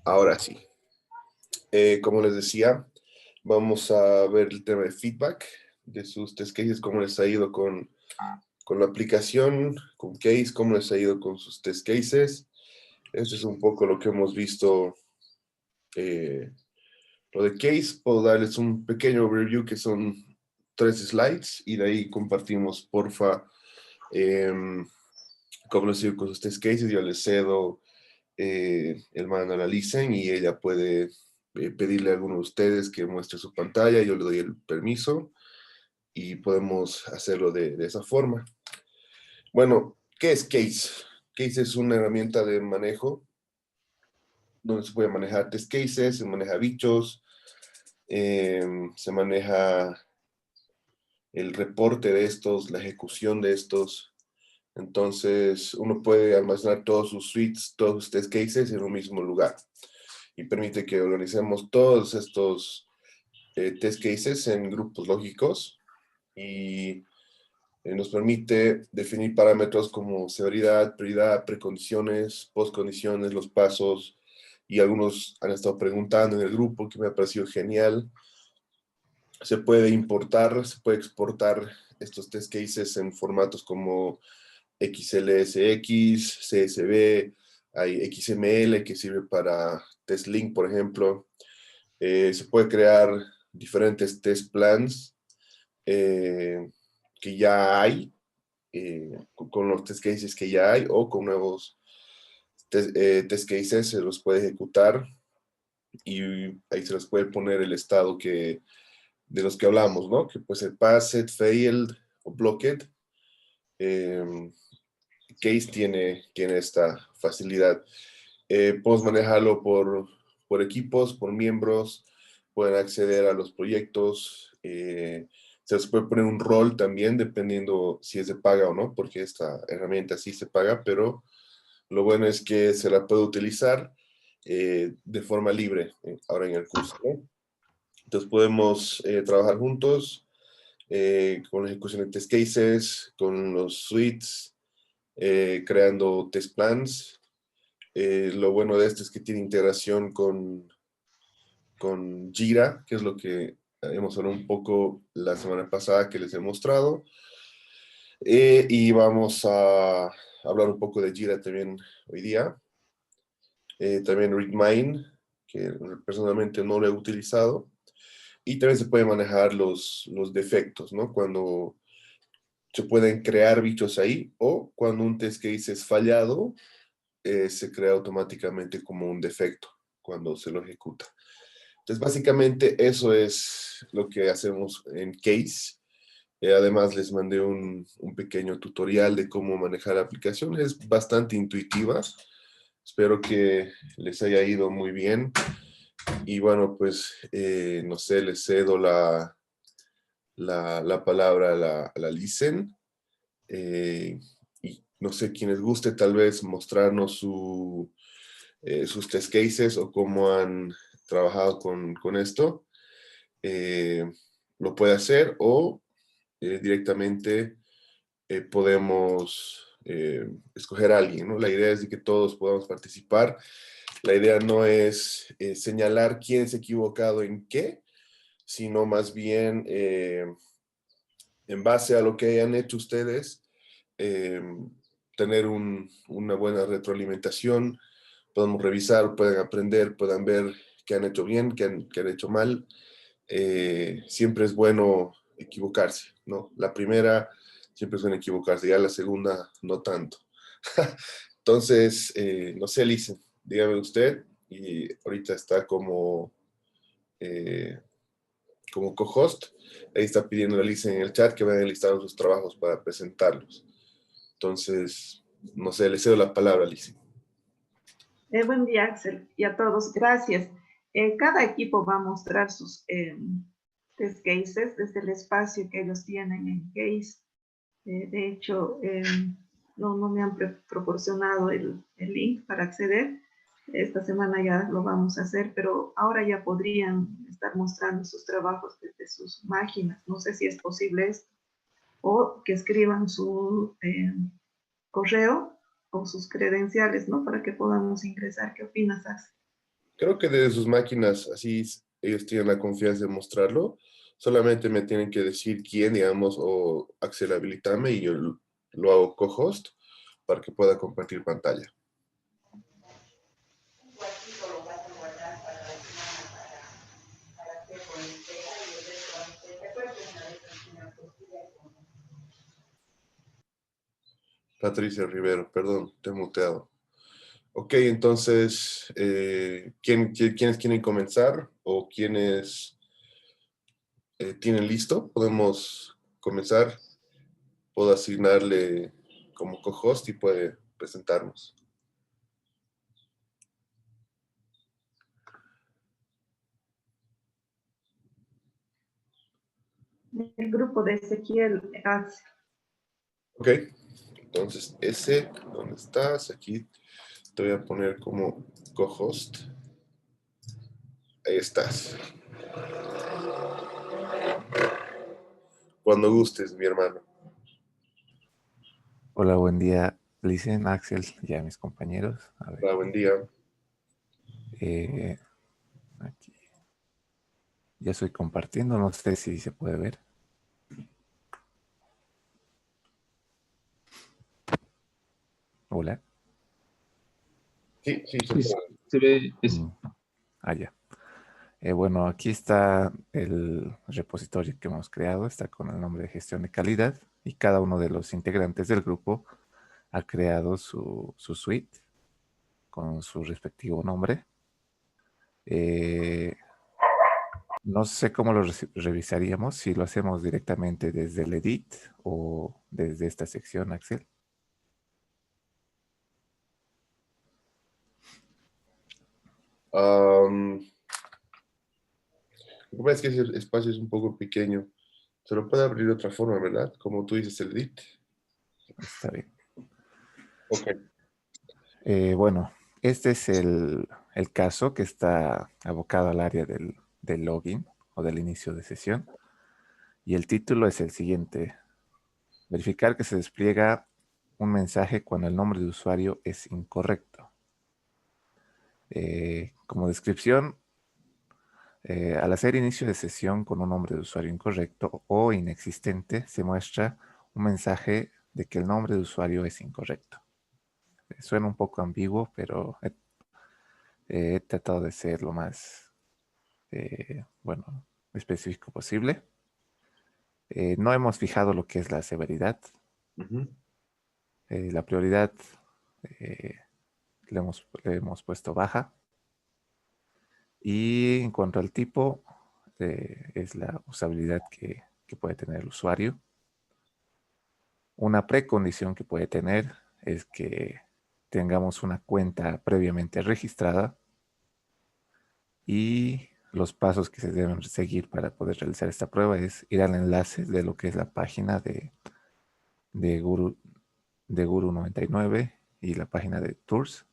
Ahora sí. Como les decía, vamos a ver el tema de feedback de sus test cases, cómo les ha ido con la aplicación, con Case, cómo les ha ido con sus test cases. Esto es un poco lo que hemos visto. Lo de Case, puedo darles un pequeño overview que son 3 slides y de ahí compartimos, porfa, cómo les ha ido con sus test cases. Yo les cedo el manual a Lisen y ella puede pedirle a alguno de ustedes que muestre su pantalla, yo le doy el permiso y podemos hacerlo de esa forma. Bueno, ¿qué es Case? Case es una herramienta de manejo donde se puede manejar test cases, se maneja bichos, se maneja el reporte de estos, la ejecución de estos. Entonces, uno puede almacenar todos sus suites, todos sus test cases en un mismo lugar y permite que organicemos todos estos test cases en grupos lógicos y nos permite definir parámetros como severidad, prioridad, precondiciones, postcondiciones, los pasos, y algunos han estado preguntando en el grupo, que me ha parecido genial. Se puede importar, se puede exportar estos test cases en formatos como XLSX, CSV, hay XML que sirve para TestLink, por ejemplo. Se puede crear diferentes test plans que ya hay, con los test cases que ya hay o con nuevos test cases se los puede ejecutar y ahí se les puede poner el estado de los que hablamos, ¿no? Que puede ser passed, failed o blocked. Case tiene esta facilidad. Podemos manejarlo por equipos, por miembros, pueden acceder a los proyectos, se les puede poner un rol también, dependiendo si es de paga o no, porque esta herramienta sí se paga, pero lo bueno es que se la puede utilizar de forma libre ahora en el curso, ¿no? Entonces podemos trabajar juntos con la ejecución de test cases, con los suites, creando test plans. Lo bueno de esto es que tiene integración con Jira, que es lo que hemos hablado un poco la semana pasada que les he mostrado. Y vamos a hablar un poco de Jira también hoy día. También ReadMind, que personalmente no lo he utilizado. Y también se pueden manejar los defectos, ¿no? Cuando se pueden crear bichos ahí o cuando un test case es fallado, se crea automáticamente como un defecto cuando se lo ejecuta. Entonces, básicamente eso es lo que hacemos en Case. Además, les mandé un pequeño tutorial de cómo manejar la aplicación. Es bastante intuitiva. Espero que les haya ido muy bien. Y bueno, pues, no sé, les cedo la palabra a la Lisen. Y no sé, quien les guste tal vez mostrarnos sus test cases o cómo han trabajado con esto, eh, lo puede hacer o directamente podemos escoger a alguien, ¿no? La idea es de que todos podamos participar. La idea no es señalar quién se ha equivocado en qué, sino más bien en base a lo que hayan hecho ustedes, eh, tener una buena retroalimentación, podemos revisar, pueden aprender, puedan ver qué han hecho bien, qué han hecho mal. Siempre es bueno equivocarse, ¿no? La primera siempre es bueno equivocarse, ya la segunda no tanto. Entonces, no sé, Lice, dígame usted, y ahorita está eh, como co-host, ahí está pidiendo a Lice en el chat que vayan a listar sus trabajos para presentarlos. Entonces, no sé, le cedo la palabra a Lice. Buen día, Axel, y a todos, gracias. Cada equipo va a mostrar sus test cases desde el espacio que ellos tienen en Case. De hecho, no me han proporcionado el link para acceder. Esta semana ya lo vamos a hacer, pero ahora ya podrían estar mostrando sus trabajos desde sus máquinas. No sé si es posible esto. O que escriban su correo o sus credenciales, ¿no? Para que podamos ingresar. ¿Qué opinas, Axel? Creo que desde sus máquinas, así ellos tienen la confianza de mostrarlo. Solamente me tienen que decir quién, digamos, o Axel, habilitame y yo lo hago co-host para que pueda compartir pantalla. Patricia Rivero, perdón, te he muteado. Ok, entonces, ¿quiénes quieren comenzar o quiénes tienen listo? Podemos comenzar. Puedo asignarle como co-host y puede presentarnos. El grupo de Ezequiel hace. Ok, entonces ese, ¿dónde estás? Aquí te voy a poner como co-host. Ahí estás. Cuando gustes, mi hermano. Hola, buen día, Licen, Axel y a mis compañeros. A ver, Hola, buen día. aquí ya estoy compartiendo, no sé si se puede ver. Hola. Sí, sí, se Sí, puede. se ve eso. Ya. Bueno, aquí está el repositorio que hemos creado, está con el nombre de gestión de calidad y cada uno de los integrantes del grupo ha creado su suite con su respectivo nombre. No sé cómo lo revisaríamos, si lo hacemos directamente desde el edit o desde esta sección, Axel. Lo que pasa es que ese espacio es un poco pequeño. Se lo puede abrir de otra forma, ¿verdad? Como tú dices, el edit. Está bien. Ok. Bueno, este es el caso que está abocado al área del login o del inicio de sesión. Y el título es el siguiente: verificar que se despliega un mensaje cuando el nombre de usuario es incorrecto. Como descripción, al hacer inicio de sesión con un nombre de usuario incorrecto o inexistente, se muestra un mensaje de que el nombre de usuario es incorrecto. Suena un poco ambiguo, pero he tratado de ser lo más, bueno, específico posible. No hemos fijado lo que es la severidad. Ujú. La prioridad eh, le hemos puesto baja. Y en cuanto al tipo, es la usabilidad que puede tener el usuario. Una precondición que puede tener es que tengamos una cuenta previamente registrada, y los pasos que se deben seguir para poder realizar esta prueba es ir al enlace de lo que es la página de Guru, de Guru 99 y la página de Tours.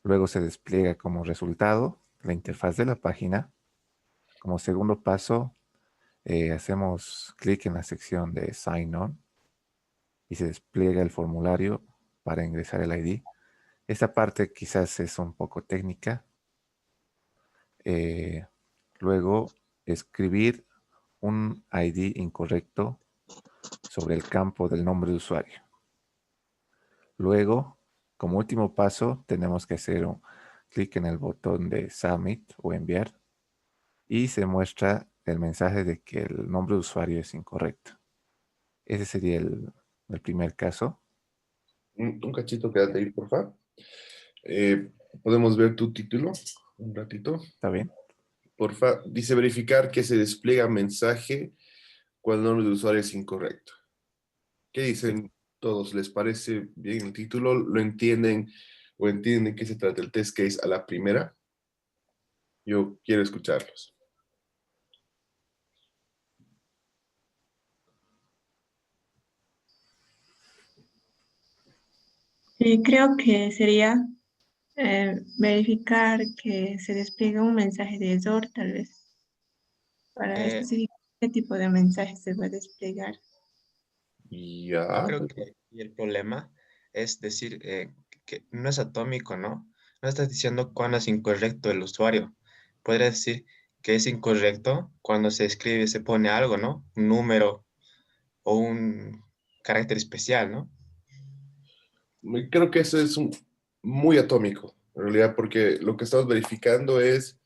Luego se despliega como resultado la interfaz de la página. Como segundo paso, hacemos clic en la sección de Sign On y se despliega el formulario para ingresar el ID. Esta parte quizás es un poco técnica. Luego, escribir un ID incorrecto sobre el campo del nombre de usuario. Luego, como último paso, tenemos que hacer un clic en el botón de Submit o enviar y se muestra el mensaje de que el nombre de usuario es incorrecto. Ese sería el primer caso. Un cachito, quédate ahí, por favor. ¿Podemos ver tu título un ratito? ¿Está bien? Porfa, dice verificar que se despliega mensaje cuando el nombre de usuario es incorrecto. ¿Qué Sí. dicen todos? ¿Les parece bien el título? ¿Lo entienden o entienden qué se trata el test case a la primera? Yo quiero escucharlos. Creo que sería verificar que se despliegue un mensaje de error, tal vez, para Eh, especificar qué tipo de mensaje se va a desplegar. yo Ya. creo que y el problema es decir que no es atómico, ¿no? no estás diciendo cuándo es incorrecto el usuario. Podría decir que es incorrecto cuando se escribe, se pone algo, ¿no? Un número o un carácter especial, ¿no? Creo que eso es muy atómico, en realidad, porque lo que estamos verificando es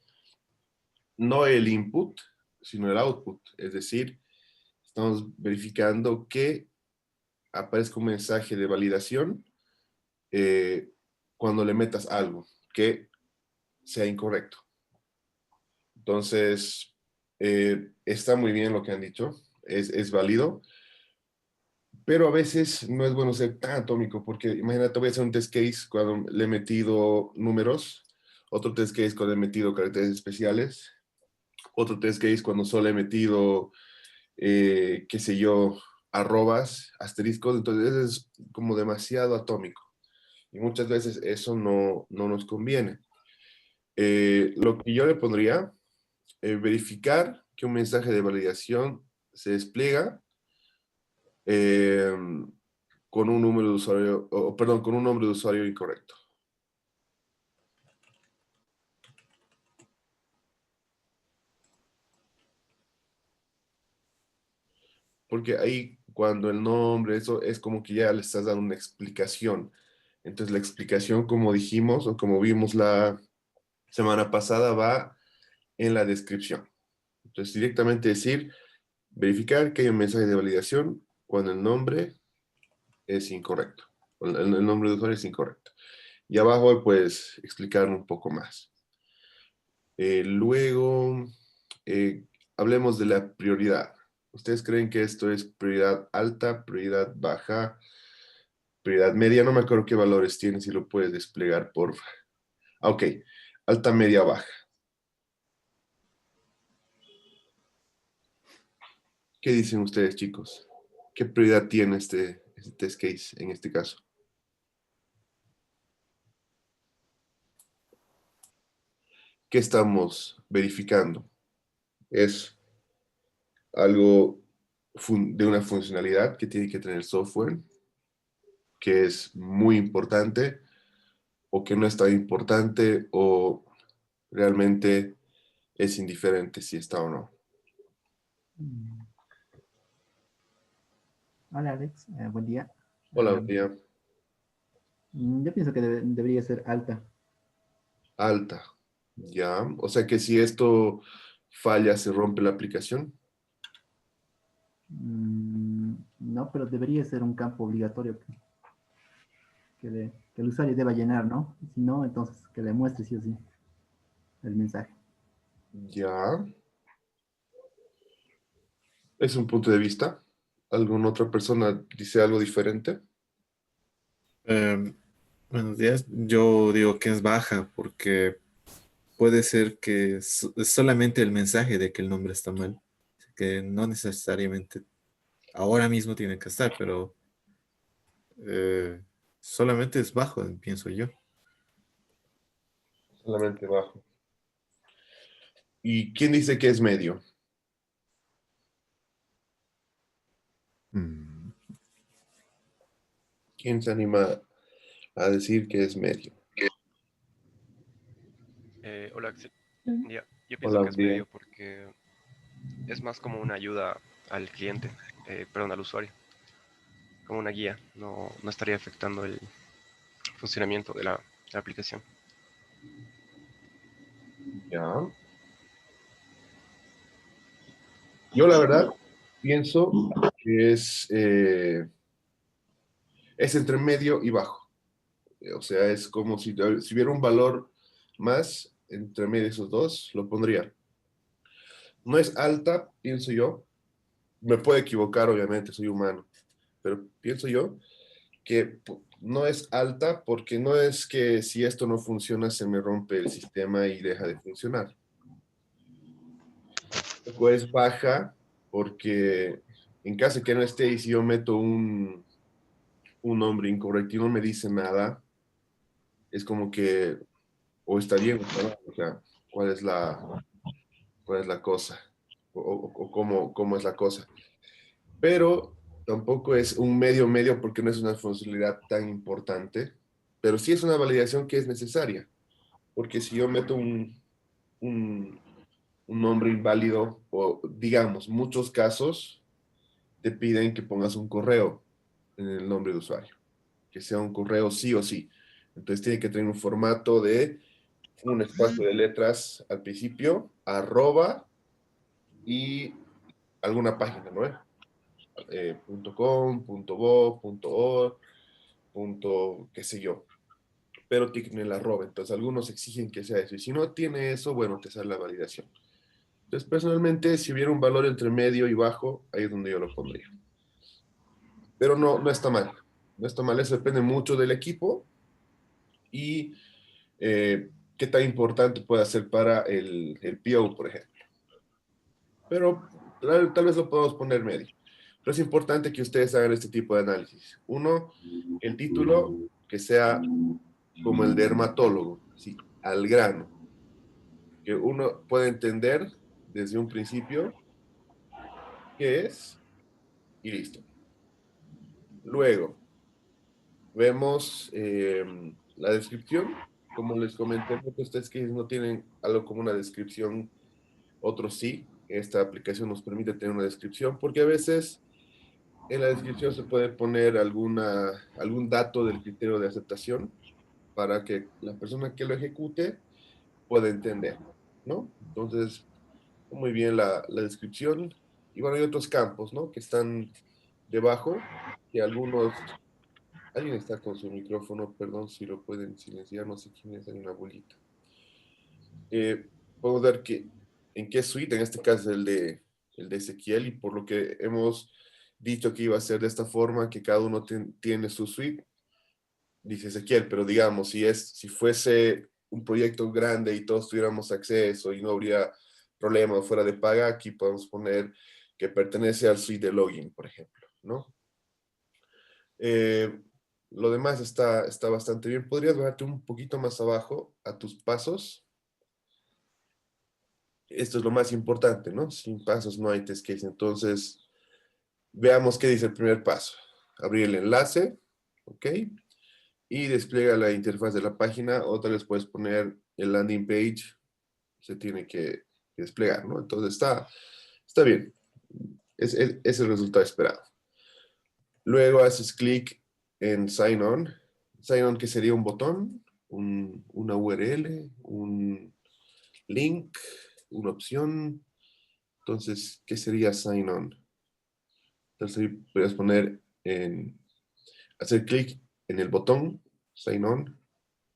no el input, sino el output. Es decir, estamos verificando que aparezca un mensaje de validación eh, cuando le metas algo que sea incorrecto. Entonces, está muy bien lo que han dicho, es válido, pero a veces no es bueno ser tan atómico, porque imagínate, voy a hacer un test case cuando le he metido números, otro test case cuando he metido caracteres especiales, otro test case cuando solo he metido, qué sé yo, arrobas, asteriscos, entonces es como demasiado atómico. Y muchas veces eso no nos conviene. Lo que yo le pondría, verificar que un mensaje de validación se despliega eh, con un número de usuario, perdón, con un nombre de usuario incorrecto. Porque ahí cuando el nombre, eso es como que ya le estás dando una explicación. Entonces la explicación, como dijimos o como vimos la semana pasada, va en la descripción. Entonces directamente decir, verificar que hay un mensaje de validación cuando el nombre es incorrecto. El nombre de usuario es incorrecto. Y abajo, pues, explicar un poco más. Luego, eh, hablemos de la prioridad. ¿Ustedes creen que esto es prioridad alta, prioridad baja, prioridad media? No me acuerdo qué valores tiene, si lo puedes desplegar, por favor. Ok, alta, media, baja. ¿Qué dicen ustedes, chicos? ¿Qué prioridad tiene este test case en este caso? ¿Qué estamos verificando? ¿Es algo de una funcionalidad que tiene que tener el software, que es muy importante, o que no es tan importante, o realmente es indiferente si está o no? Mm. Hola Alex, buen día. Hola, María. Yo pienso que debería ser alta. Alta. Ya. O sea que si esto falla, se rompe la aplicación. No, pero debería ser un campo obligatorio que el usuario deba llenar, ¿no? Si no, entonces que le muestre sí o sí el mensaje. Ya. Es un punto de vista. ¿Alguna otra persona dice algo diferente? Eh, Buenos días. Yo digo que es baja porque puede ser que es solamente el mensaje de que el nombre está mal, que no necesariamente ahora mismo tiene que estar, pero eh, solamente es bajo, pienso yo. Solamente bajo. ¿Y quién dice que es medio? Mm, ¿Quién se anima a decir que es medio? Hola, Axel. Mm. Ya, yo pienso Hola, que es Uriel. medio porque es más como una ayuda al cliente, perdón, al usuario, como una guía. No estaría afectando el funcionamiento de la aplicación. Ya. Yo la verdad pienso que es entre medio y bajo. O sea, es como si hubiera un valor más entre medio de esos dos, lo pondría. No es alta, pienso yo. Me puedo equivocar, obviamente, soy humano. Pero pienso yo que no es alta porque no es que si esto no funciona se me rompe el sistema y deja de funcionar. Tampoco es baja porque en caso de que no esté y si yo meto un nombre incorrecto y no me dice nada, es como que o está bien o está mal, o sea, cuál es la cosa o cómo es la cosa. Pero tampoco es un medio medio porque no es una funcionalidad tan importante, pero sí es una validación que es necesaria. porque si yo meto un nombre inválido, o digamos, muchos casos te piden que pongas un correo en el nombre de usuario, que sea un correo sí o sí. Entonces tiene que tener un formato de un espacio de letras al principio, arroba y alguna página, ¿no? .com, .bo, .org, qué sé yo. Pero tiene el arroba. Entonces algunos exigen que sea eso. Y si no tiene eso, bueno, te sale la validación. Entonces personalmente, si hubiera un valor entre medio y bajo, ahí es donde yo lo pondría. Pero no está mal. No está mal. Eso depende mucho del equipo y qué tan importante puede ser para el PO, por ejemplo. Pero tal vez lo podemos poner medio. Pero es importante que ustedes hagan este tipo de análisis. Uno, el título que sea como el dermatólogo, ¿sí? Al grano, que uno pueda entender desde un principio qué es y listo. Luego, vemos la descripción. Como les comenté, muchos test cases no tienen algo como una descripción, otros sí. Esta aplicación nos permite tener una descripción porque a veces en la descripción se puede poner algún dato del criterio de aceptación para que la persona que lo ejecute pueda entender, ¿no? Entonces, muy bien la descripción. Y bueno, hay otros campos, ¿no? Que están debajo, que algunos... Alguien está con su micrófono, perdón si lo pueden silenciar, no sé quién es, hay una bolita. Podemos ver que en qué suite, en este caso el de Ezequiel, y por lo que hemos dicho que iba a ser de esta forma, que cada uno tiene su suite, dice Ezequiel, pero digamos, si fuese un proyecto grande y todos tuviéramos acceso y no habría problema fuera de paga, aquí podemos poner que pertenece al suite de login, por ejemplo, ¿no? Eh, lo demás está bastante bien. ¿Podrías bajarte un poquito más abajo a tus pasos? Esto es lo más importante, ¿no? Sin pasos no hay test case. Entonces, veamos qué dice el primer paso. Abrir el enlace, ¿ok? Y despliega la interfaz de la página. Otra vez puedes poner el landing page. Se tiene que desplegar, ¿no? Entonces, está bien. Es el resultado esperado. Luego haces clic en Sign On. Sign On, que sería un botón, una URL, un link, una opción. Entonces, ¿qué sería Sign On? Entonces, ahí puedes poner hacer clic en el botón Sign On.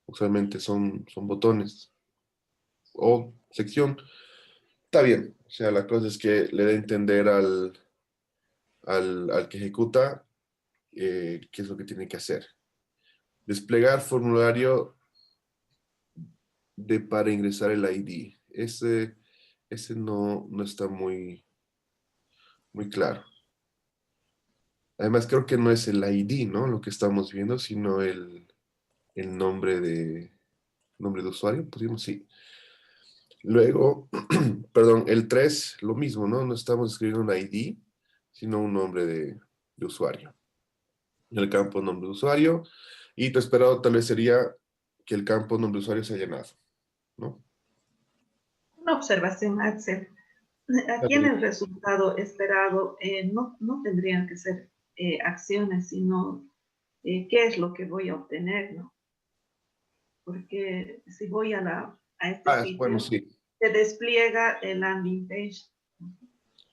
Usualmente son botones o sección. Está bien. O sea, la cosa es que le dé a entender al que ejecuta qué es lo que tiene que hacer. Desplegar formulario para ingresar el ID. Ese no está muy claro. Además, creo que no es el ID, ¿no? Lo que estamos viendo, sino el nombre de usuario, pusimos sí. Luego, perdón, el 3, lo mismo, ¿no? No estamos escribiendo un ID, sino un nombre de usuario. En el campo nombre de usuario. Y tu esperado tal vez sería que el campo nombre de usuario sea llenado, ¿no? Una observación, Axel. Aquí en el resultado esperado no tendrían que ser acciones, sino qué es lo que voy a obtener, ¿no? Porque si voy a este Bueno, sitio, sí. se despliega el landing page.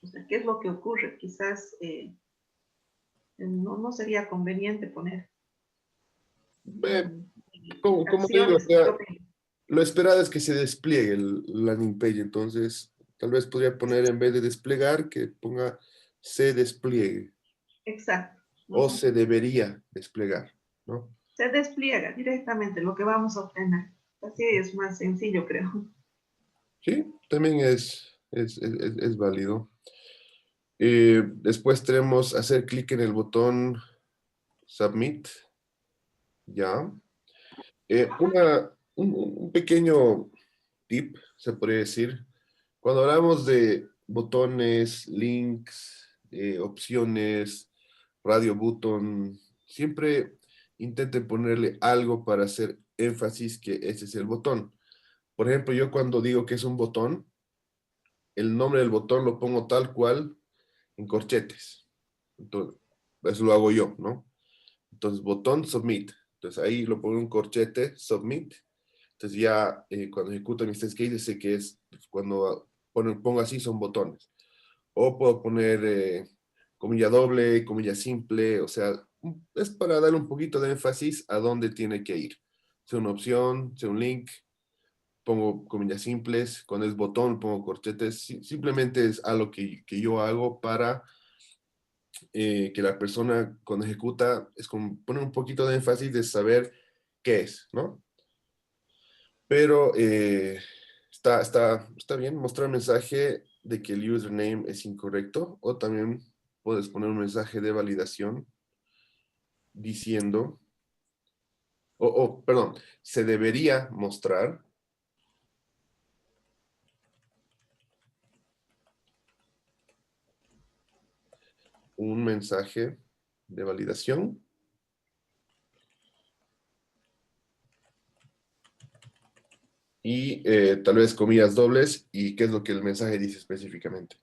O sea, ¿qué es lo que ocurre? Quizás no sería conveniente poner Eh, como digo, o acciones. sea, lo esperado es que se despliegue el landing page, entonces tal vez podría poner en vez de desplegar que ponga se despliegue Exacto. o se debería desplegar, ¿no? Se despliega directamente lo que vamos a obtener. Así es más sencillo, creo. Sí, también es válido. Después tenemos hacer clic en el botón Submit, ya. Un pequeño tip, se podría decir. Cuando hablamos de botones, links, opciones, radio button, siempre intenten ponerle algo para hacer énfasis que ese es el botón. Por ejemplo, yo cuando digo que es un botón, el nombre del botón lo pongo tal cual en corchetes. Entonces, eso lo hago yo, ¿no? Entonces, botón submit. Entonces, ahí lo pongo en un corchete, submit. Entonces, ya cuando ejecuto mis test cases, sé que es cuando pongo así, son botones. O puedo poner comilla doble, comilla simple, o sea, es para darle un poquito de énfasis a dónde tiene que ir. Sea una opción, sea un link, pongo comillas simples, cuando es botón pongo corchetes, simplemente es algo que yo hago para que la persona cuando ejecuta es como poner un poquito de énfasis de saber qué es, ¿no? Pero está bien mostrar mensaje de que el username es incorrecto o también puedes poner un mensaje de validación diciendo, perdón, se debería mostrar un mensaje de validación y tal vez comillas dobles y qué es lo que el mensaje dice específicamente.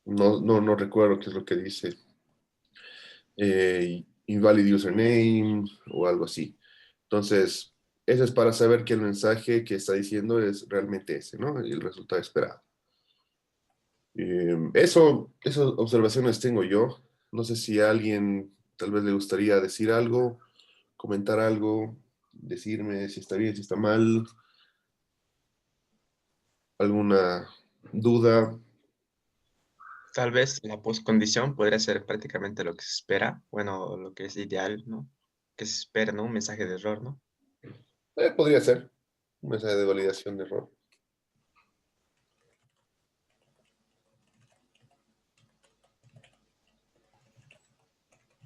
No recuerdo qué es lo que dice. Invalid username o algo así. Entonces, eso es para saber que el mensaje que está diciendo es realmente ese, ¿no? El resultado esperado. Esas observaciones tengo yo. No sé si a alguien tal vez le gustaría decir algo, comentar algo, decirme si está bien, si está mal, alguna duda. Tal vez la postcondición podría ser prácticamente lo que se espera, bueno, lo que es ideal, ¿no? Que se espera, ¿no? Un mensaje de error, ¿no? Podría ser un mensaje de validación de error.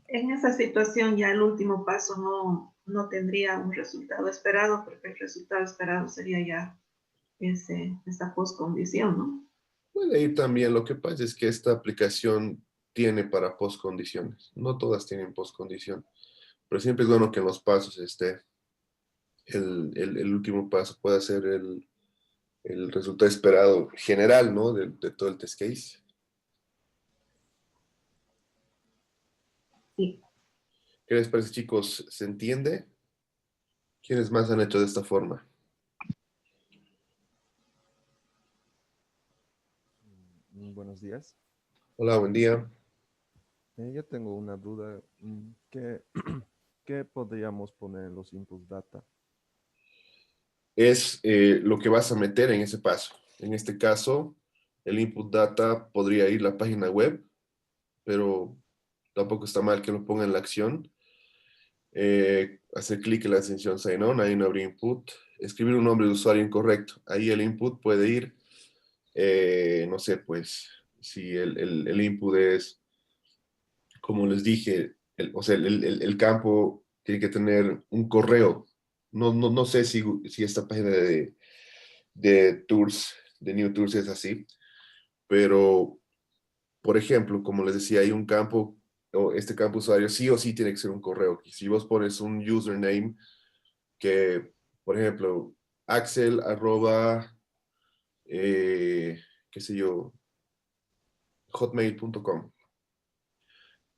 En esa situación ya el último paso no tendría un resultado esperado, porque el resultado esperado sería ya esa postcondición, ¿no? Puede ir también. Lo que pasa es que esta aplicación tiene para postcondiciones. No todas tienen postcondición, pero siempre es bueno que en los pasos esté el último paso pueda ser el resultado esperado general, ¿no? De todo el test case. Sí. ¿Qué les parece, chicos? ¿Se entiende? ¿Quiénes más han hecho de esta forma? Buenos días. Hola, buen día. Yo tengo una duda. ¿Qué podríamos poner en los input data? Es lo que vas a meter en ese paso. En este caso, el input data podría ir a la página web, pero tampoco está mal que lo ponga en la acción. Hacer clic en la extensión sign on, ahí no habría input. Escribir un nombre de usuario incorrecto. Ahí el input puede ir, no sé, pues, si el input es, como les dije, o sea, el campo tiene que tener un correo. No sé si esta página de Tours, de New Tours es así, pero, por ejemplo, como les decía, hay un campo, o este campo usuario sí o sí tiene que ser un correo. Si vos pones un username que, por ejemplo, Axel arroba, qué sé yo, hotmail.com.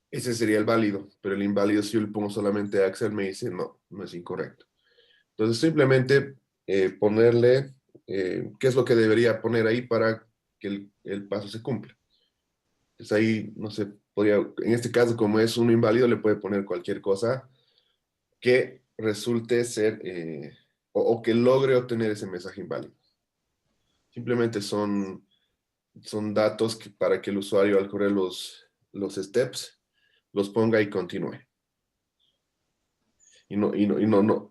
Ese sería el válido, pero el inválido si yo le pongo solamente Axel me dice no es incorrecto. Entonces simplemente ponerle qué es lo que debería poner ahí para que el paso se cumpla. Entonces ahí, no sé, podría, en este caso como es un inválido, le puede poner cualquier cosa que resulte ser o que logre obtener ese mensaje inválido. Simplemente son datos para que el usuario al correr los steps los ponga y continúe.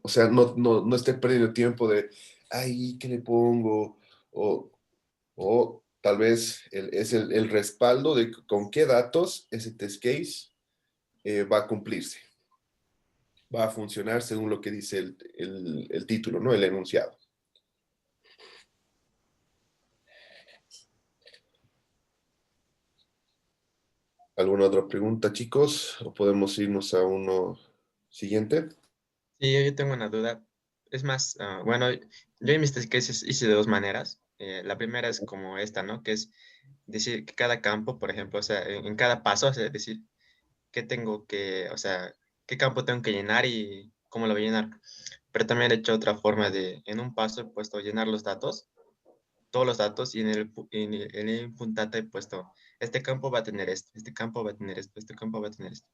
O sea, no esté perdiendo tiempo de, ay, ¿qué le pongo? O tal vez es el respaldo de con qué datos ese test case va a cumplirse. Va a funcionar según lo que dice el título, ¿no? El enunciado. ¿Alguna otra pregunta, chicos? ¿O podemos irnos a uno siguiente? Sí, yo tengo una duda. es más, bueno, yo en mis test cases hice de dos maneras. La primera es como esta, ¿no? Que es decir que cada campo, por ejemplo, o sea, en cada paso, o sea, decir qué tengo que, o sea, qué campo tengo que llenar y cómo lo voy a llenar. Pero también he hecho otra forma de, en un paso he puesto llenar los datos, todos los datos, y en el input data he puesto, este campo va a tener esto, este campo va a tener esto, este campo va a tener esto.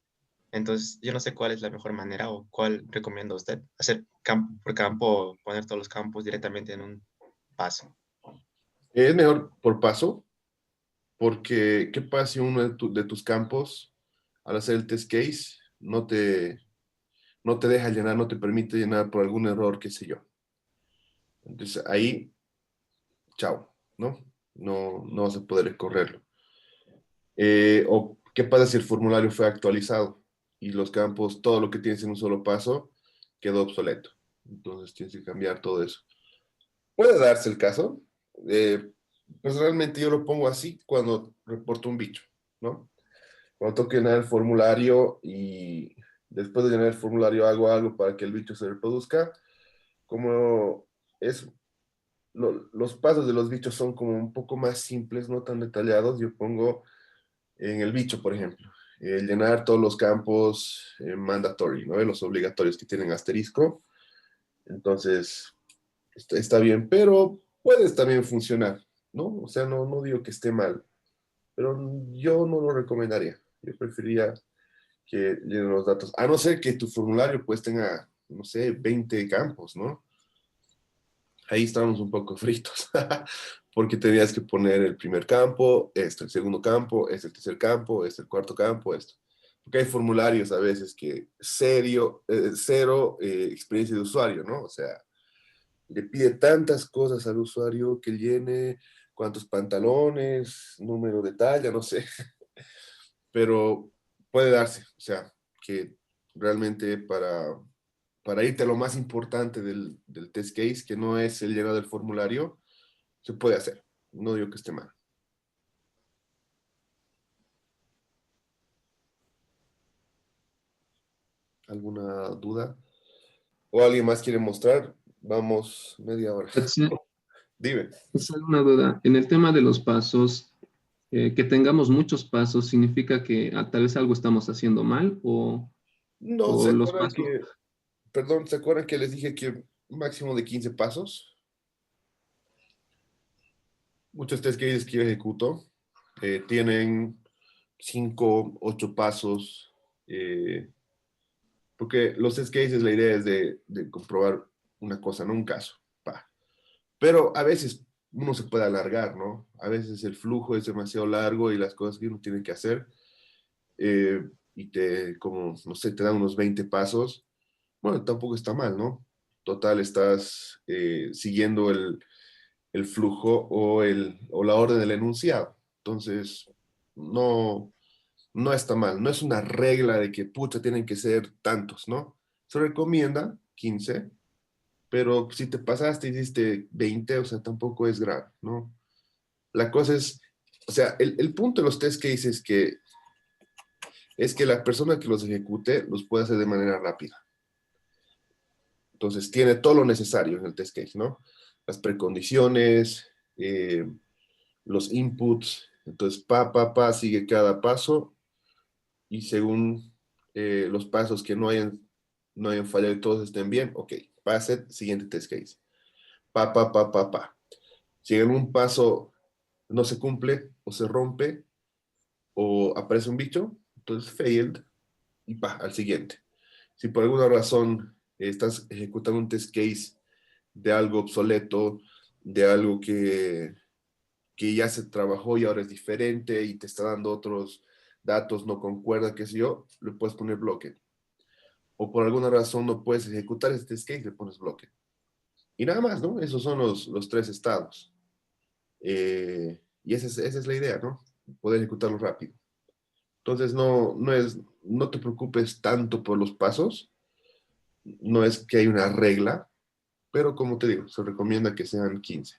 Entonces, yo no sé cuál es la mejor manera o cuál recomienda usted. Hacer campo por campo, poner todos los campos directamente en un paso. Es mejor por paso, porque ¿qué pasa si uno de tus campos, al hacer el test case, no te deja llenar, no te permite llenar por algún error, qué sé yo? Entonces ahí, chao, ¿no? No vas a poder correrlo. O qué pasa si el formulario fue actualizado y los campos, todo lo que tienes en un solo paso, quedó obsoleto. Entonces tienes que cambiar todo eso. Puede darse el caso. Personalmente yo lo pongo así cuando reporto un bicho, ¿no? Cuando tengo que llenar el formulario y después de llenar el formulario hago algo para que el bicho se reproduzca, como es, los pasos de los bichos son como un poco más simples, no tan detallados, yo pongo en el bicho, por ejemplo, llenar todos los campos mandatory, ¿no? Los obligatorios que tienen asterisco. Entonces, está bien, pero puedes también funcionar, ¿no? O sea, no digo que esté mal, pero yo no lo recomendaría. Yo preferiría que llenen los datos, a no ser que tu formulario pues tenga, no sé, 20 campos, ¿no? Ahí estamos un poco fritos, porque tenías que poner el primer campo, el segundo campo, el tercer campo, el cuarto campo, esto. Porque hay formularios a veces que cero experiencia de usuario, ¿no? O sea, le pide tantas cosas al usuario que llene cuántos pantalones, número de talla, no sé, pero puede darse, o sea, que realmente para irte a lo más importante del test case, que no es el llenado del formulario, se puede hacer. No digo que esté mal. ¿Alguna duda? ¿O alguien más quiere mostrar? Vamos media hora. Axel, Dime. Axel, una duda. En el tema de los pasos, que tengamos muchos pasos, ¿significa que tal vez algo estamos haciendo mal No, o ¿se los acuerdan pasos? que, perdón, ¿se acuerdan que les dije que máximo de 15 pasos? Muchos test cases que yo ejecuto tienen 5, 8 pasos, porque los test cases la idea es de comprobar una cosa, no un caso. Pa. Pero a veces uno se puede alargar, ¿no? A veces el flujo es demasiado largo y las cosas que uno tiene que hacer y como, no sé, te dan unos 20 pasos. Bueno, tampoco está mal, ¿no? Total, estás siguiendo el flujo o la orden del enunciado. Entonces, no está mal. No es una regla de que, pucha, tienen que ser tantos, ¿no? Se recomienda 15, pero si te pasaste y hiciste 20, o sea, tampoco es grave, ¿no? La cosa es, o sea, el punto de los test cases es que la persona que los ejecute los puede hacer de manera rápida. Entonces, tiene todo lo necesario en el test case, ¿no? Las precondiciones, los inputs. Entonces, sigue cada paso y según los pasos que no hayan fallado y todos estén bien, ok, pase, siguiente test case. Pa. Si en un paso no se cumple o se rompe o aparece un bicho, entonces failed y al siguiente. Si por alguna razón estás ejecutando un test case de algo obsoleto, de algo que ya se trabajó y ahora es diferente y te está dando otros datos, no concuerda, qué sé yo, le puedes poner bloque. O por alguna razón no puedes ejecutar este test case, le pones bloque. Y nada más, ¿no? Esos son los tres estados. Y esa es la idea, ¿no? Poder ejecutarlo rápido. Entonces, no te preocupes tanto por los pasos. No es que hay una regla, pero como te digo, se recomienda que sean 15.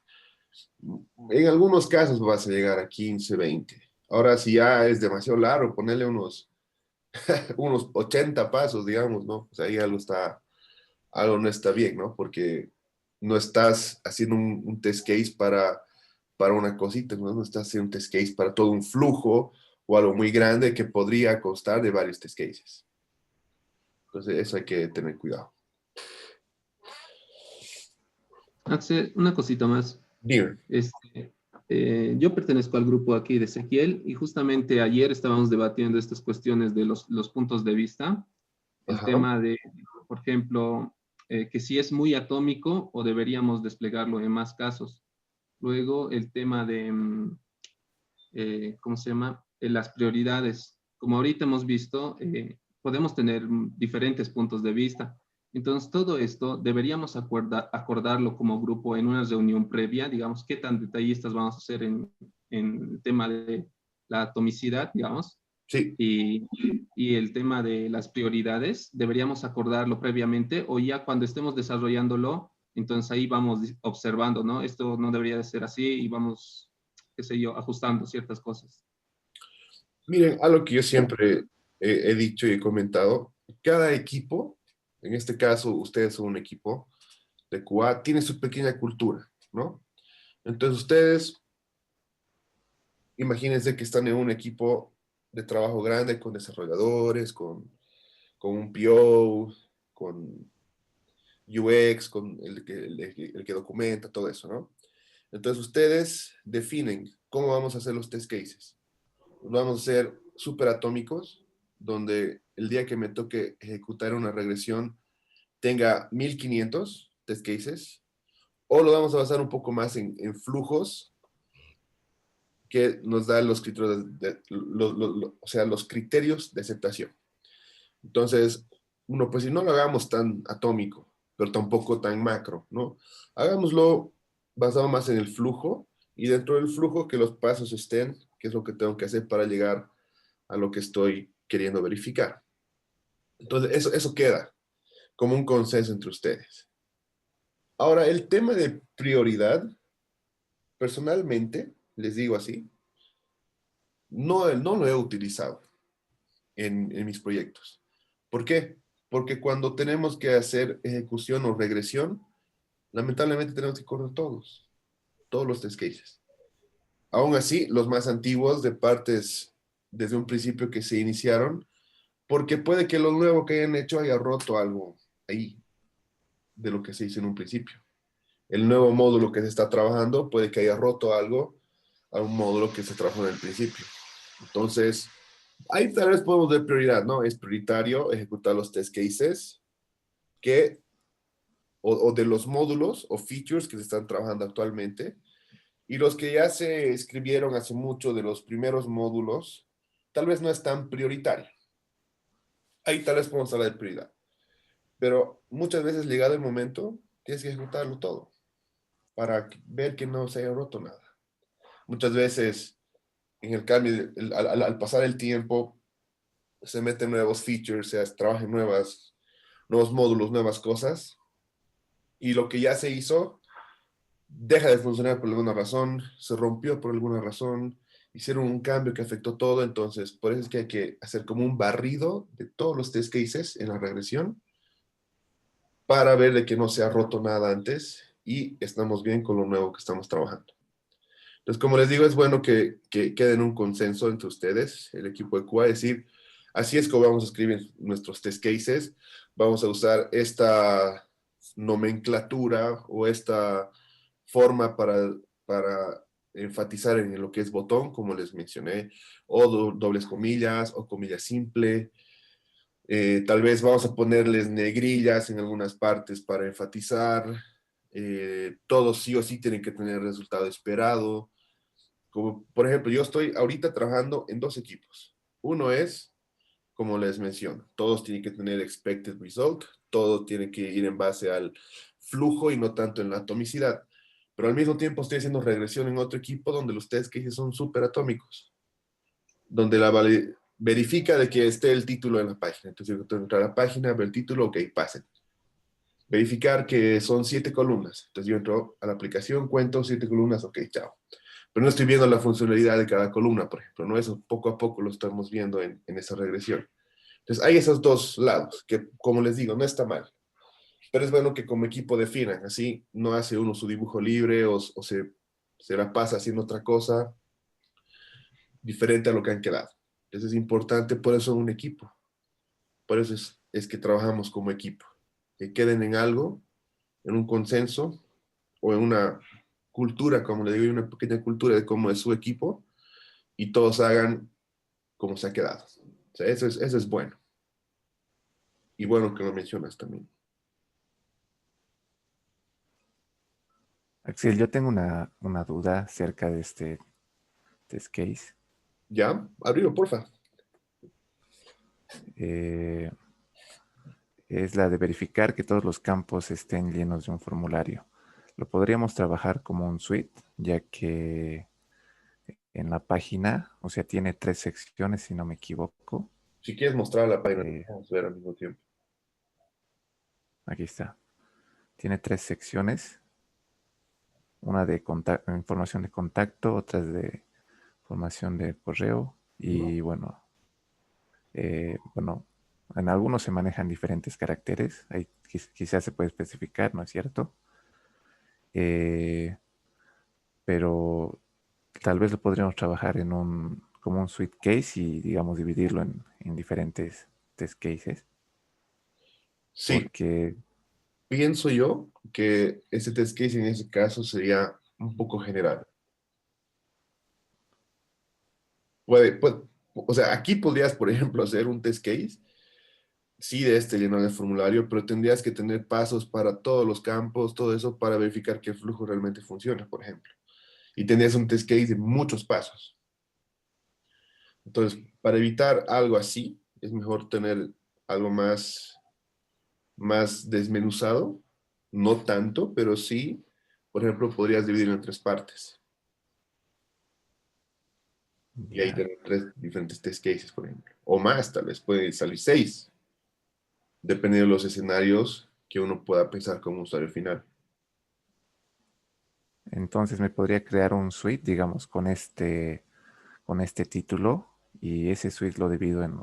En algunos casos vas a llegar a 15, 20. Ahora, si ya es demasiado largo, ponerle unos 80 pasos, digamos, ¿no? Pues ahí algo no está bien, ¿no? Porque no estás haciendo un test case para una cosita, ¿no? No estás haciendo un test case para todo un flujo o algo muy grande que podría constar de varios test cases. Entonces, eso hay que tener cuidado. Axel, una cosita más. Dime. Yo pertenezco al grupo aquí de Ezequiel y justamente ayer estábamos debatiendo estas cuestiones de los puntos de vista. El Ajá. tema de, por ejemplo, que si es muy atómico o deberíamos desplegarlo en más casos. Luego el tema de, ¿cómo se llama? Las prioridades. Como ahorita hemos visto, podemos tener diferentes puntos de vista. Entonces, todo esto deberíamos acordarlo como grupo en una reunión previa, digamos, qué tan detallistas vamos a hacer en el tema de la atomicidad, digamos. Sí. Y el tema de las prioridades, deberíamos acordarlo previamente o ya cuando estemos desarrollándolo, entonces ahí vamos observando, ¿no? Esto no debería de ser así y vamos, qué sé yo, ajustando ciertas cosas. Miren, algo que yo siempre he dicho y he comentado, cada equipo, en este caso ustedes son un equipo de QA, tiene su pequeña cultura, ¿no? Entonces ustedes, imagínense que están en un equipo de trabajo grande con desarrolladores, con un PO, con UX, con el que documenta, todo eso, ¿no? Entonces ustedes definen cómo vamos a hacer los test cases. Vamos a hacer súper atómicos, donde el día que me toque ejecutar una regresión tenga 1500 test cases, o lo vamos a basar un poco más en flujos que nos dan los criterios o sea, los criterios de aceptación. Entonces, uno, pues si no lo hagamos tan atómico, pero tampoco tan macro, ¿no? Hagámoslo basado más en el flujo, y dentro del flujo que los pasos estén, qué es lo que tengo que hacer para llegar a lo que estoy queriendo verificar. Entonces, eso queda como un consenso entre ustedes. Ahora, el tema de prioridad, personalmente, les digo así, no lo he utilizado en mis proyectos. ¿Por qué? Porque cuando tenemos que hacer ejecución o regresión, lamentablemente tenemos que correr todos los test cases. Aún así, los más antiguos de partes desde un principio que se iniciaron, porque puede que lo nuevo que hayan hecho haya roto algo ahí de lo que se hizo en un principio. El nuevo módulo que se está trabajando puede que haya roto algo a un módulo que se trabajó en el principio. Entonces, ahí tal vez podemos ver prioridad, ¿no? Es prioritario ejecutar los test cases o de los módulos o features que se están trabajando actualmente, y los que ya se escribieron hace mucho de los primeros módulos, tal vez no es tan prioritario. Ahí tal vez podemos hablar de prioridad. Pero muchas veces, llegado el momento, tienes que ejecutarlo todo para ver que no se haya roto nada. Muchas veces, en el cambio, al pasar el tiempo, se meten nuevos features, se trabajan nuevos módulos, nuevas cosas, y lo que ya se hizo deja de funcionar por alguna razón, se rompió por alguna razón, hicieron un cambio que afectó todo. Entonces por eso es que hay que hacer como un barrido de todos los test cases en la regresión para ver de que no se ha roto nada antes y estamos bien con lo nuevo que estamos trabajando. Entonces, como les digo, es bueno que queden un consenso entre ustedes, el equipo de QA, es decir, así es como vamos a escribir nuestros test cases, vamos a usar esta nomenclatura o esta forma para enfatizar en lo que es botón, como les mencioné, o dobles comillas o comillas simple. Tal vez vamos a ponerles negrillas en algunas partes para enfatizar. Todos sí o sí tienen que tener el resultado esperado. Como, por ejemplo, yo estoy ahorita trabajando en 2 equipos. Uno es, como les menciono, todos tienen que tener expected result, todo tiene que ir en base al flujo y no tanto en la atomicidad. Pero al mismo tiempo estoy haciendo regresión en otro equipo donde los test cases son súper atómicos, donde verifica de que esté el título en la página. Entonces yo tengo que entrar a la página, ver el título, ok, pasen. Verificar que son 7 columnas. Entonces yo entro a la aplicación, cuento 7 columnas, ok, chao. Pero no estoy viendo la funcionalidad de cada columna, por ejemplo, ¿no? Eso poco a poco lo estamos viendo en esa regresión. Entonces hay esos 2 lados, que como les digo, no está mal. pero es bueno que como equipo definan, así no hace uno su dibujo libre o se la pasa haciendo otra cosa diferente a lo que han quedado. Entonces es importante, por eso un equipo, por eso es que trabajamos como equipo, que queden en algo, en un consenso o en una cultura, como le digo, una pequeña cultura de cómo es su equipo y todos hagan como se ha quedado. O sea, eso es bueno. Y bueno que lo mencionas también. Axel, yo tengo una duda acerca de este test case. ¿Ya? Abrilo, porfa. Eh, es la de verificar que todos los campos estén llenos de un formulario. Lo podríamos trabajar como un suite, ya que en la página, o sea, tiene 3 secciones, si no me equivoco. Si quieres mostrar la página, vamos a ver al mismo tiempo. Aquí está. Tiene 3 secciones. Una de información de contacto, otra es de información de correo y bueno, en algunos se manejan diferentes caracteres. Ahí quizás se puede especificar, ¿no es cierto? Pero tal vez lo podríamos trabajar como un suite case y digamos dividirlo en diferentes test cases. Sí. Porque pienso yo que ese test case en ese caso sería un poco general. O sea, aquí podrías, por ejemplo, hacer un test case, sí, de llenar el formulario, pero tendrías que tener pasos para todos los campos, todo eso, para verificar que el flujo realmente funciona, por ejemplo. Y tendrías un test case de muchos pasos. Entonces, para evitar algo así, es mejor tener algo más desmenuzado, no tanto, pero sí, por ejemplo, podrías dividirlo en 3 partes. Y ahí tener 3 diferentes test cases, por ejemplo. O más, tal vez pueden salir 6, dependiendo de los escenarios que uno pueda pensar como usuario final. entonces me podría crear un suite, digamos, con este título y ese suite lo divido en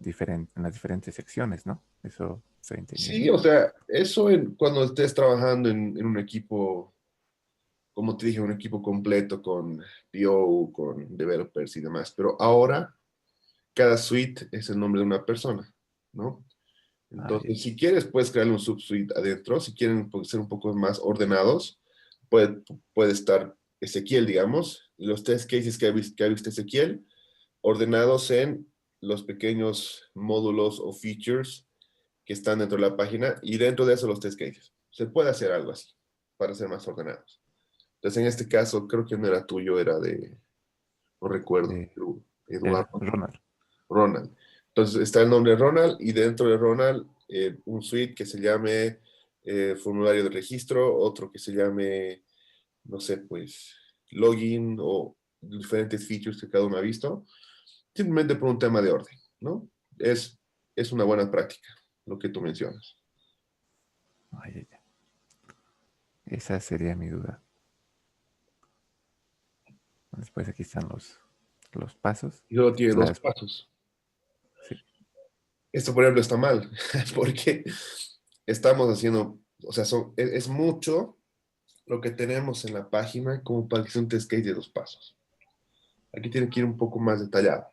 en las diferentes secciones, ¿no? Eso estoy entendiendo. Sí, o sea, eso cuando estés trabajando en un equipo, como te dije, un equipo completo con PO, con developers y demás. Pero ahora, cada suite es el nombre de una persona, ¿no? Entonces, si quieres, puedes crearle un subsuite adentro. Si quieren ser un poco más ordenados, puede estar Ezequiel, digamos, y los test cases que ha visto Ezequiel, ordenados en los pequeños módulos o features que están dentro de la página y dentro de eso los test cases. Se puede hacer algo así para ser más ordenados. Entonces, en este caso, creo que no era tuyo, era no recuerdo, Eduardo. Ronald. Ronald. Entonces está el nombre Ronald y dentro de Ronald un suite que se llame formulario de registro, otro que se llame, no sé, pues login o diferentes features que cada uno ha visto, simplemente por un tema de orden, ¿no? Es una buena práctica, lo que tú mencionas. Esa sería mi duda. Después aquí están los pasos. Y solo tiene 2 pasos. Sí. Esto, por ejemplo, está mal, porque estamos haciendo, o sea, es mucho lo que tenemos en la página como para que sea un test case de 2 pasos. Aquí tiene que ir un poco más detallado.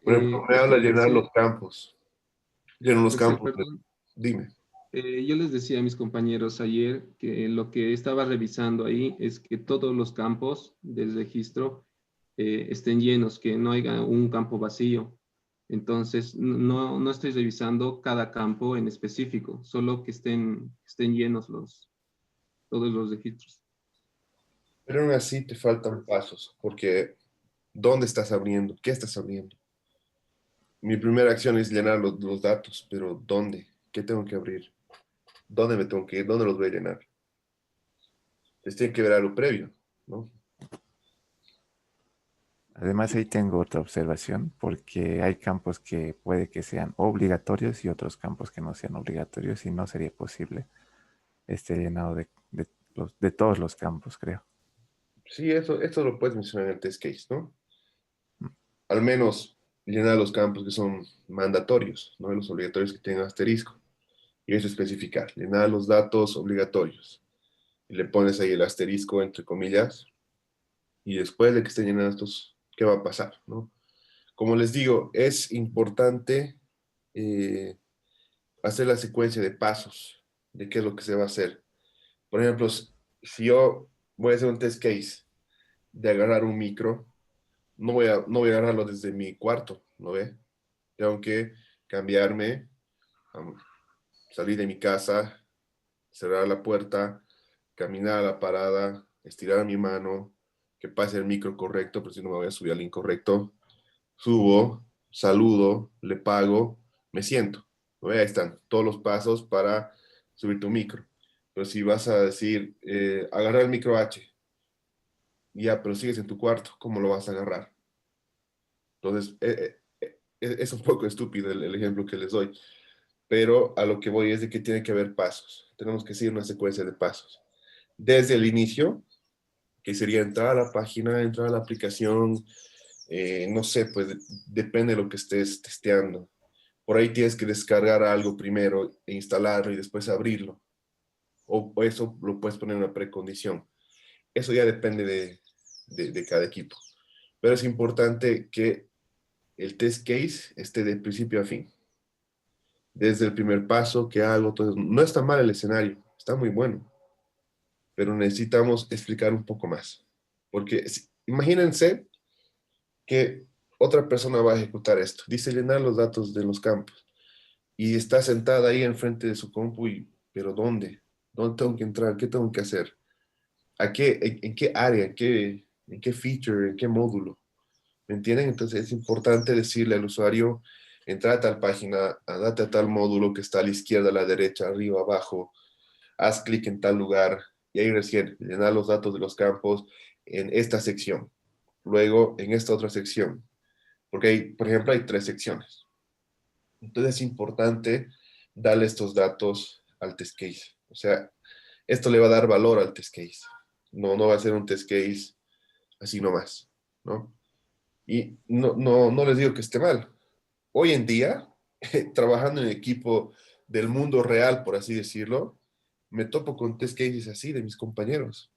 Por ejemplo, me habla de llenar los campos. Llenar los campos. Perdón. Dime. Yo les decía a mis compañeros ayer que lo que estaba revisando ahí es que todos los campos del registro estén llenos, que no haya un campo vacío. Entonces, no estoy revisando cada campo en específico, solo que estén llenos todos los registros. Pero aún así te faltan pasos, porque ¿dónde estás abriendo? ¿Qué estás abriendo? Mi primera acción es llenar los datos, pero ¿dónde? ¿Qué tengo que abrir? ¿Dónde me tengo que ir? ¿Dónde los voy a llenar? Entonces tiene que ver algo previo, ¿no? Además, ahí tengo otra observación, porque hay campos que puede que sean obligatorios y otros campos que no sean obligatorios y no sería posible este llenado de todos los campos, creo. Sí, eso lo puedes mencionar en el test case, ¿no? Al menos llenar los campos que son mandatorios, ¿no? Los obligatorios que tienen asterisco. Y eso especificar, llenar los datos obligatorios. Y le pones ahí el asterisco entre comillas. Y después de que estén llenando estos, ¿qué va a pasar? ¿No? Como les digo, es importante hacer la secuencia de pasos de qué es lo que se va a hacer. Por ejemplo, si yo voy a hacer un test case de agarrar un micro, no voy a agarrarlo desde mi cuarto, ¿no ve? Tengo que cambiarme, salir de mi casa, cerrar la puerta, caminar a la parada, estirar mi mano, que pase el micro correcto, pero si no me voy a subir al incorrecto. Subo, saludo, le pago, me siento. ¿No ve? Ahí están todos los pasos para subir tu micro. Pero si vas a decir, agarrar el micro H, ya, pero sigues en tu cuarto, ¿cómo lo vas a agarrar? Entonces, es un poco estúpido el ejemplo que les doy, pero a lo que voy es de que tiene que haber pasos. Tenemos que seguir una secuencia de pasos. Desde el inicio, que sería entrar a la página, entrar a la aplicación, no sé, pues depende de lo que estés testeando. Por ahí tienes que descargar algo primero e instalarlo y después abrirlo. O eso lo puedes poner en una precondición. Eso ya depende de cada equipo. Pero es importante que el test case esté de principio a fin. Desde el primer paso que hago, entonces, no está mal el escenario, está muy bueno, pero necesitamos explicar un poco más. Porque imagínense que otra persona va a ejecutar esto. Dice llenar los datos de los campos y está sentada ahí enfrente de su compu y, ¿pero dónde? ¿Dónde tengo que entrar? ¿Qué tengo que hacer? En qué área? En qué feature? ¿En qué módulo? ¿Me entienden? Entonces es importante decirle al usuario, entra a tal página, andate a tal módulo que está a la izquierda, a la derecha, arriba, abajo, haz clic en tal lugar y ahí recién llenar los datos de los campos en esta sección. Luego en esta otra sección. Porque hay, por ejemplo, hay 3 secciones. Entonces es importante darle estos datos al test case. O sea, esto le va a dar valor al test case. No va a ser un test case así nomás, ¿no? Y no les digo que esté mal. Hoy en día, trabajando en equipo del mundo real, por así decirlo, me topo con test cases así de mis compañeros.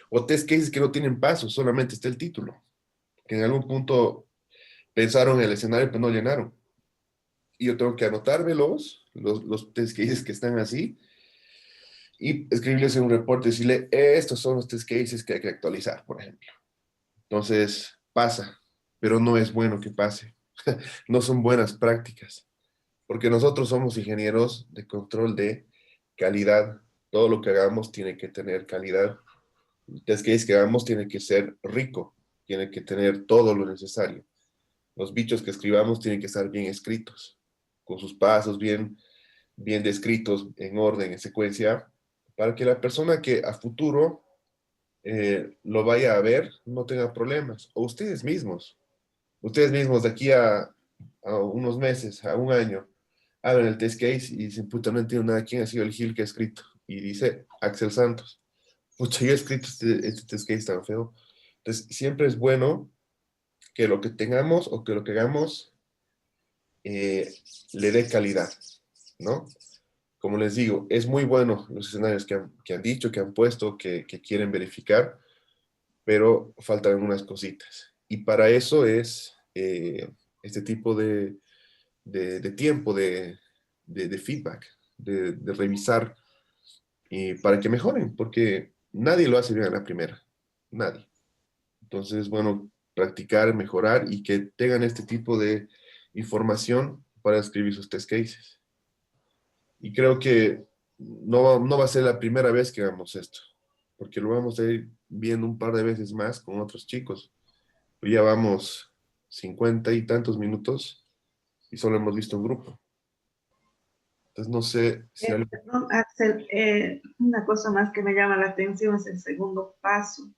O test cases que no tienen pasos, solamente está el título. Que en algún punto pensaron en el escenario, pero no llenaron. Y yo tengo que anotármelos, los test cases que están así, y escribirles en un reporte, decirle, estos son los test cases que hay que actualizar, por ejemplo. Entonces, pasa, pero no es bueno que pase. No son buenas prácticas, porque nosotros somos ingenieros de control de calidad. Todo lo que hagamos tiene que tener calidad. El test case que hagamos tiene que ser rico, tiene que tener todo lo necesario. Los bichos que escribamos tienen que estar bien escritos, con sus pasos bien descritos, en orden, en secuencia, para que la persona que a futuro lo vaya a ver no tenga problemas. O ustedes mismos de aquí a unos meses, a un año, abren el test case y dicen, puta, no entiendo nada, ¿quién ha sido el Gil que ha escrito? Y dice, Axel Santos. Pucha, yo he escrito este test case tan feo. Entonces, siempre es bueno que lo que tengamos o que lo que hagamos eh, le dé calidad, ¿no? Como les digo, es muy bueno los escenarios que han dicho, que han puesto, que quieren verificar, pero faltan algunas cositas. Y para eso es este tipo de tiempo, de feedback, de revisar, y para que mejoren, porque nadie lo hace bien a la primera, nadie. Entonces, bueno, practicar, mejorar y que tengan este tipo de información para escribir sus test cases. Y creo que no va a ser la primera vez que hagamos esto, porque lo vamos a ir viendo un par de veces más con otros chicos. Ya vamos 50 y tantos minutos y solo hemos visto un grupo. Entonces no sé si algo... Perdón, Axel, una cosa más que me llama la atención es el segundo paso.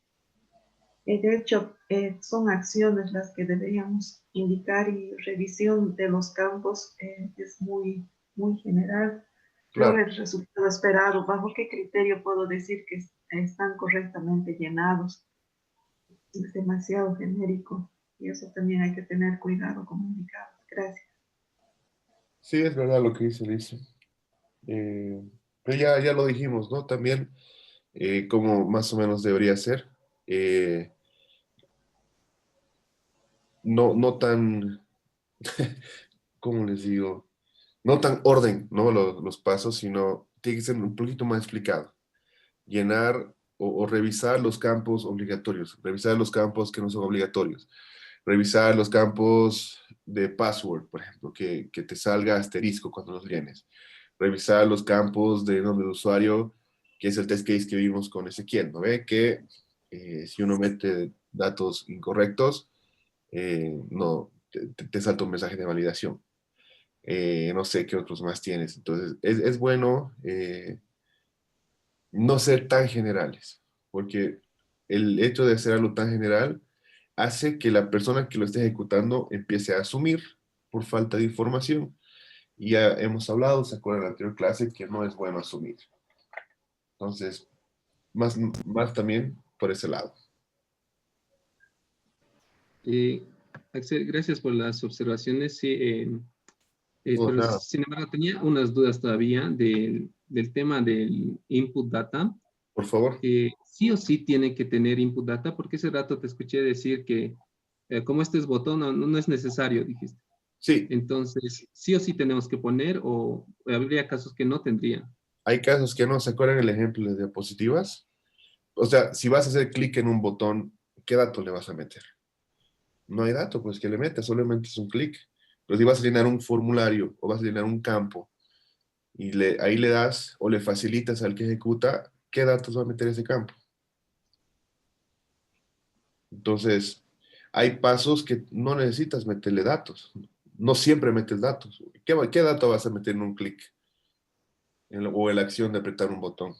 De hecho, son acciones las que deberíamos indicar y revisión de los campos es muy general. Luego Claro, el resultado esperado, ¿bajo qué criterio puedo decir que están correctamente llenados? Es demasiado genérico y eso también hay que tener cuidado como indicador. Gracias. sí es verdad lo que dice Liz. Pero ya lo dijimos, ¿no? También como más o menos debería ser. No tan, ¿cómo les digo? No tan orden, ¿no? Los pasos, sino tiene que ser un poquito más explicado. Llenar o revisar los campos obligatorios, revisar los campos que no son obligatorios, revisar los campos de password, por ejemplo, que te salga asterisco cuando los llenes, revisar los campos de nombre de usuario, que es el test case que vimos con Ezequiel, ¿no ve? Que si uno mete datos incorrectos, no, te salta un mensaje de validación. No sé qué otros más tienes. Entonces, es bueno no ser tan generales, porque el hecho de hacer algo tan general hace que la persona que lo esté ejecutando empiece a asumir por falta de información. Y ya hemos hablado, se acuerdan en la anterior clase, que no es bueno asumir. Entonces, más también por ese lado. Axel, gracias por las observaciones. Sí, No, pero nada, sin embargo, tenía unas dudas todavía del tema del input data. por favor. Sí o sí tiene que tener input data, porque ese rato te escuché decir que como este es botón, no es necesario, dijiste. Sí, Entonces, sí o sí tenemos que poner, o habría casos que no tendría. hay casos que no se acuerdan el ejemplo de diapositivas. O sea, si vas a hacer clic en un botón, ¿qué dato le vas a meter? No hay dato, pues que le metes, solamente es un clic. Pero si vas a llenar un formulario o vas a llenar un campo y ahí le das o le facilitas al que ejecuta, ¿qué datos va a meter ese campo? Entonces, hay pasos que no necesitas meterle datos. No siempre metes datos. ¿Qué dato vas a meter en un clic? O en la acción de apretar un botón.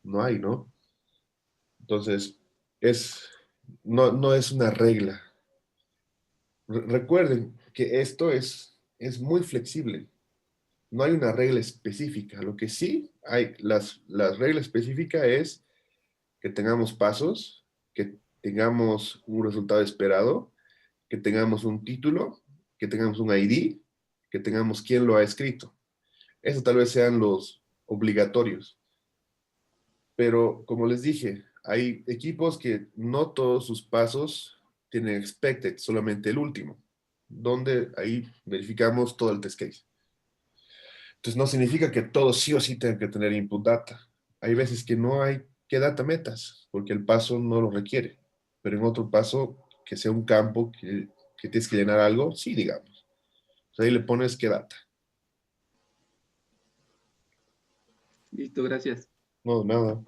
No hay, ¿no? Entonces, no es una regla. Recuerden que esto es muy flexible. No hay una regla específica. Lo que sí hay, la regla específica es que tengamos pasos, que tengamos un resultado esperado, que tengamos un título, que tengamos un ID, que tengamos quién lo ha escrito. Eso tal vez sean los obligatorios. Pero como les dije, hay equipos que no todos sus pasos tienen expected, solamente el último, donde ahí verificamos todo el test case. Entonces no significa que todos sí o sí tengan que tener input data. Hay veces que no hay que data metas, porque el paso no lo requiere. Pero en otro paso, que sea un campo que tienes que llenar algo, sí, digamos. Entonces ahí le pones qué data. Listo, gracias. No, nada.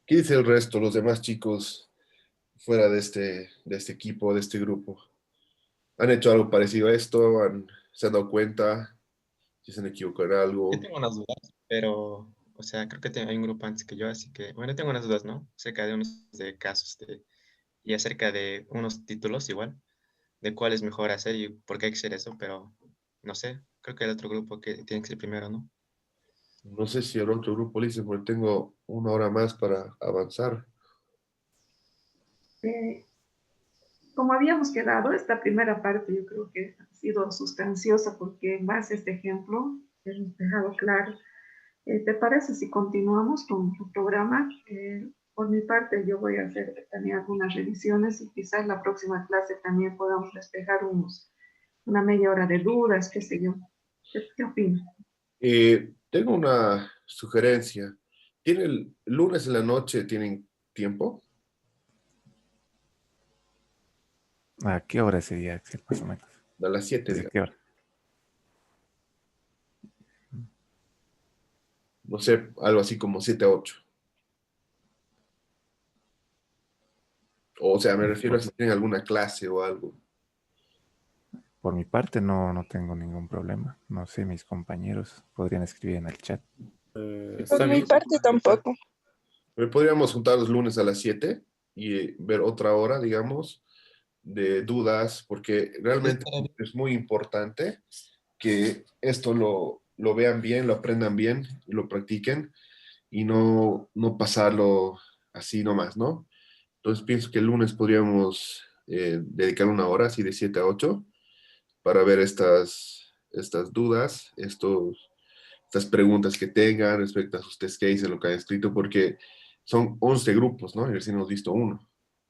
¿Qué dice el resto, los demás chicos fuera de este equipo, de este grupo? ¿Han hecho algo parecido a esto? ¿Se han dado cuenta si se han equivocado en Yo algo? tengo unas dudas, pero, o sea, creo que hay un grupo antes que yo, así que, bueno, tengo unas dudas, ¿no? Acerca de unos de casos y acerca de unos títulos igual, de cuál es mejor hacer y por qué hay que hacer eso, pero no sé, creo que el otro grupo que tiene que ser primero, ¿no? No sé si el otro grupo lo hice porque tengo 1 hora más para avanzar. Eh, Como habíamos quedado, esta primera parte yo creo que ha sido sustanciosa porque en base a este ejemplo hemos dejado claro. ¿Te parece si continuamos con tu programa? Por mi parte, yo voy a hacer también algunas revisiones y quizás la próxima clase también podamos despejar una media hora de dudas, qué sé yo. ¿Qué opinas? Tengo una sugerencia. ¿El lunes en la noche tienen tiempo? ¿A qué hora sería, Axel, más o menos? A las 7, ¿Desde digamos. qué hora? No sé, algo así como 7 a 8. O sea, me refiero a si tienen alguna clase o algo. Por mi parte no tengo ningún problema. No sé, mis compañeros podrían escribir en el chat. Está Por mi bien. parte tampoco. Pero podríamos juntar los lunes a las 7 y ver otra hora, digamos, de dudas, porque realmente es muy importante que esto lo vean bien, lo aprendan bien y lo practiquen y no pasarlo así nomás, ¿no? Entonces pienso que el lunes podríamos dedicar 1 hora, así de 7 a 8, para ver estas dudas, estas preguntas que tengan respecto a sus test cases, lo que han escrito, porque son 11 grupos, ¿no? Y recién hemos visto uno.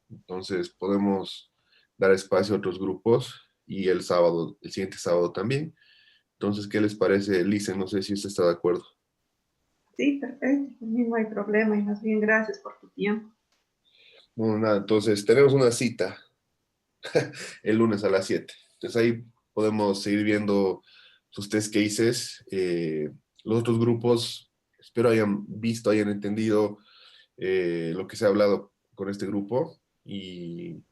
Entonces podemos dar espacio a otros grupos y el siguiente sábado también. Entonces, ¿qué les parece, Lisa? No sé si usted está de acuerdo. Sí, perfecto. Por mí no hay problema y más bien gracias por tu tiempo. Bueno, nada, entonces tenemos una cita el lunes a las 7. Entonces ahí podemos seguir viendo sus test cases. Los otros grupos, espero hayan visto, hayan entendido lo que se ha hablado con este grupo y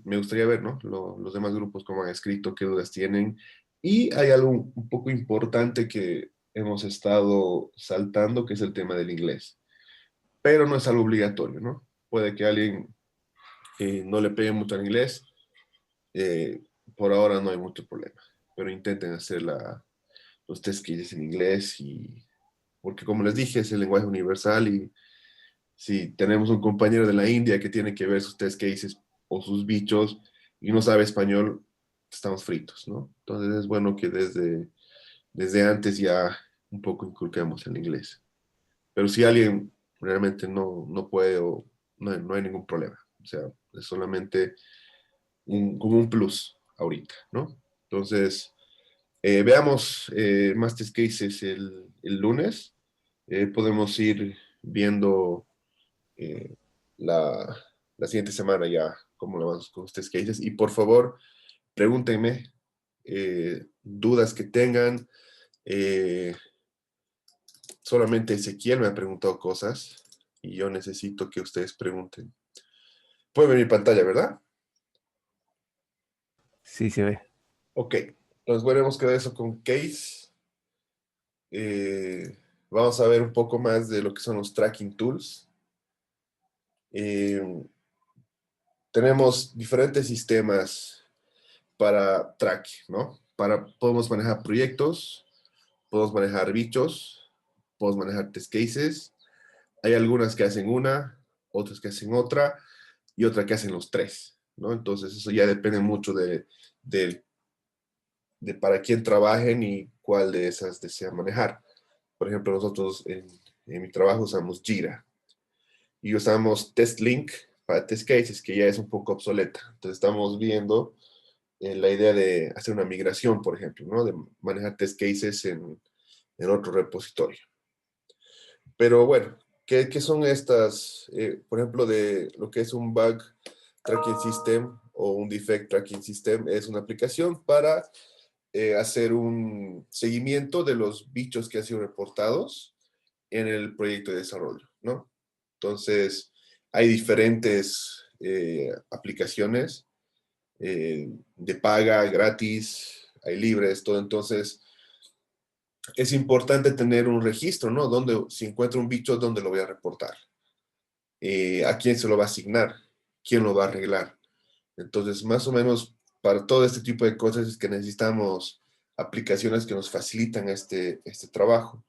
me gustaría ver, ¿no? Los demás grupos cómo han escrito, qué dudas tienen. Y hay algo un poco importante que hemos estado saltando, que es el tema del inglés. Pero no es algo obligatorio, ¿no? Puede que alguien no le pegue mucho al inglés. Por ahora no hay mucho problema. Pero intenten hacer los test cases en inglés porque como les dije, es el lenguaje universal y si tenemos un compañero de la India que tiene que ver sus test cases o sus bichos y no sabe español, estamos fritos, ¿no? Entonces es bueno que desde antes ya un poco inculquemos el inglés. Pero si alguien realmente no puede o no hay ningún problema. O sea, es solamente como un plus ahorita, ¿no? Entonces, veamos más test cases el lunes. Podemos ir viendo eh, la, la siguiente semana ya cómo lo vamos con test cases. Y por favor, pregúntenme dudas que tengan. Solamente Ezequiel me ha preguntado cosas y yo necesito que ustedes pregunten. Pueden ver mi pantalla, ¿verdad? Sí, se ve. Ok, entonces bueno, hemos quedado eso con case. Vamos a ver un poco más de lo que son los tracking tools. Tenemos diferentes sistemas para track, ¿no? Podemos manejar proyectos, podemos manejar bichos, podemos manejar test cases. Hay algunas que hacen una, otras que hacen otra y otra que hacen los tres, ¿no? Entonces eso ya depende mucho de para quién trabajen y cuál de esas desean manejar. Por ejemplo, nosotros en mi trabajo usamos Jira y usamos TestLink para test cases, que ya es un poco obsoleta. Entonces estamos viendo la idea de hacer una migración, por ejemplo, ¿no? De manejar test cases en otro repositorio. Pero bueno, ¿qué son estas? Por ejemplo, de lo que es un bug tracking system o un defect tracking system, es una aplicación para hacer un seguimiento de los bichos que han sido reportados en el proyecto de desarrollo, ¿no? Entonces, hay diferentes aplicaciones de paga, gratis, hay libres, todo. Entonces, es importante tener un registro, ¿no? Donde, si encuentro un bicho, ¿dónde lo voy a reportar? ¿A quién se lo va a asignar? ¿Quién lo va a arreglar? Entonces, más o menos, para todo este tipo de cosas es que necesitamos aplicaciones que nos facilitan este trabajo.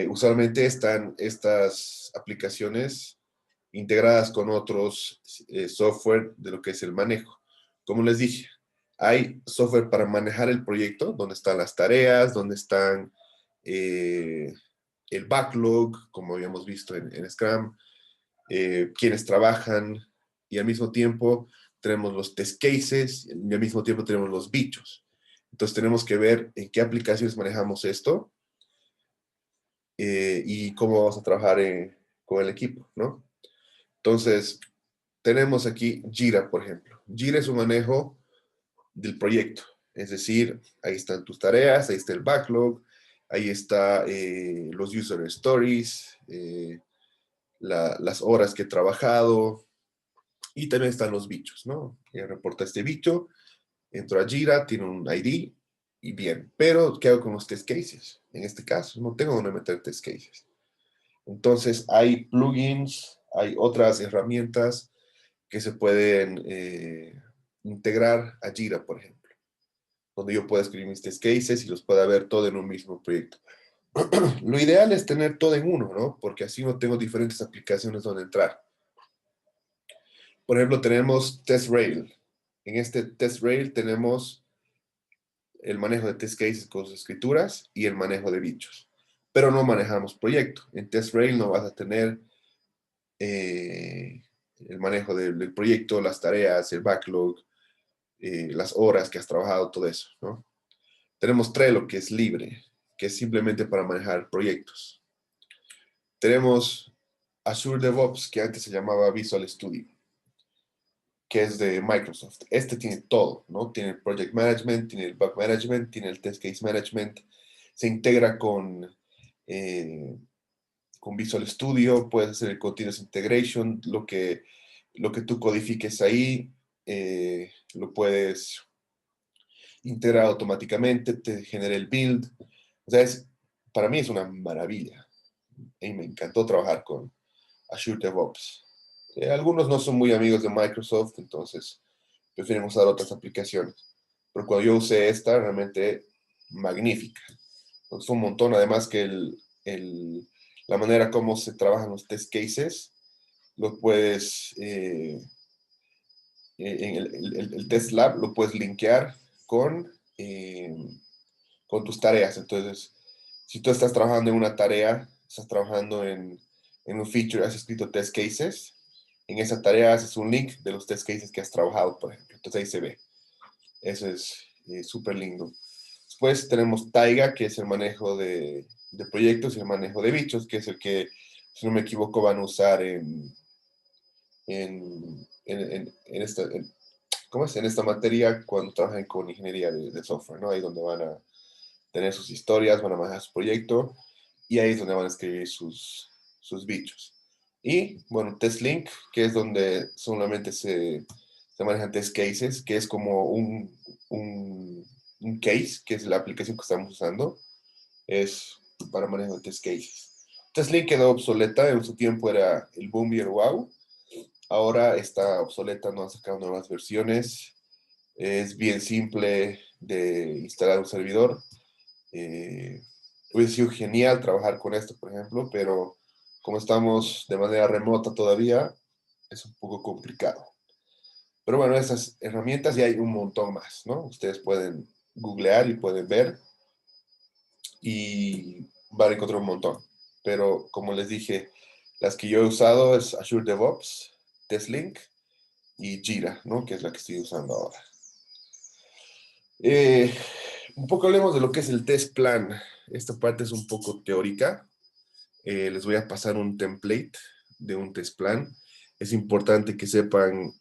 Usualmente están estas aplicaciones integradas con otros software de lo que es el manejo. Como les dije, hay software para manejar el proyecto, donde están las tareas, donde están el backlog, como habíamos visto en Scrum, quienes trabajan, y al mismo tiempo tenemos los test cases, y al mismo tiempo tenemos los bichos. Entonces tenemos que ver en qué aplicaciones manejamos esto y cómo vamos a trabajar con el equipo, ¿no? Entonces, tenemos aquí Jira, por ejemplo. Jira es un manejo del proyecto. Es decir, ahí están tus tareas, ahí está el backlog, ahí está los user stories, las horas que he trabajado, y también están los bichos, ¿no? Reporta este bicho, entro a Jira, tiene un ID, y bien. Pero, ¿qué hago con los test cases? En este caso, no tengo donde meter test cases. Entonces, hay plugins, hay otras herramientas que se pueden integrar a Jira, por ejemplo, donde yo pueda escribir mis test cases y los pueda ver todo en un mismo proyecto. Lo ideal es tener todo en uno, ¿no? Porque así no tengo diferentes aplicaciones donde entrar. Por ejemplo, tenemos TestRail. En este TestRail tenemos el manejo de test cases con sus escrituras y el manejo de bichos. Pero no manejamos proyecto. En TestRail no vas a tener el manejo del proyecto, las tareas, el backlog, las horas que has trabajado, todo eso, ¿no? Tenemos Trello, que es libre, que es simplemente para manejar proyectos. Tenemos Azure DevOps, que antes se llamaba Visual Studio, que es de Microsoft. Este tiene todo, ¿no? Tiene el Project Management, tiene el Bug Management, tiene el Test Case Management. Se integra con Visual Studio, puedes hacer el Continuous Integration, lo que tú codifiques ahí, lo puedes integrar automáticamente, te genera el build. O sea, para mí es una maravilla. Y me encantó trabajar con Azure DevOps. Algunos no son muy amigos de Microsoft, entonces prefieren usar otras aplicaciones. Pero cuando yo usé esta, realmente magnífica. Entonces, un montón, además que la manera como se trabajan los test cases, lo puedes, en el test lab, lo puedes linkear con tus tareas. Entonces, si tú estás trabajando en una tarea, estás trabajando en un feature, has escrito test cases, en esa tarea haces un link de los test cases que has trabajado, por ejemplo. Entonces ahí se ve. Eso es súper lindo. Después tenemos Taiga, que es el manejo de proyectos y el manejo de bichos, que es el que, si no me equivoco, van a usar en esta, ¿cómo es? En esta materia cuando trabajan con ingeniería de software, ¿no? Ahí donde van a tener sus historias, van a manejar su proyecto y ahí es donde van a escribir sus bichos. Y, bueno, TestLink, que es donde solamente se manejan test cases, que es como un case, que es la aplicación que estamos usando, es para manejo de test cases. TestLink quedó obsoleta, en su tiempo era el Boom y el Wow, ahora está obsoleta, no han sacado nuevas versiones, es bien simple de instalar un servidor. Hubiese sido genial trabajar con esto, por ejemplo, pero como estamos de manera remota todavía, es un poco complicado. Pero bueno, esas herramientas y hay un montón más, ¿no? Ustedes pueden googlear y pueden ver y van a encontrar un montón. Pero como les dije, las que yo he usado es Azure DevOps, TestLink y Jira, ¿no? Que es la que estoy usando ahora. Un poco hablemos de lo que es el test plan. Esta parte es un poco teórica. Les voy a pasar un template de un test plan. Es importante que sepan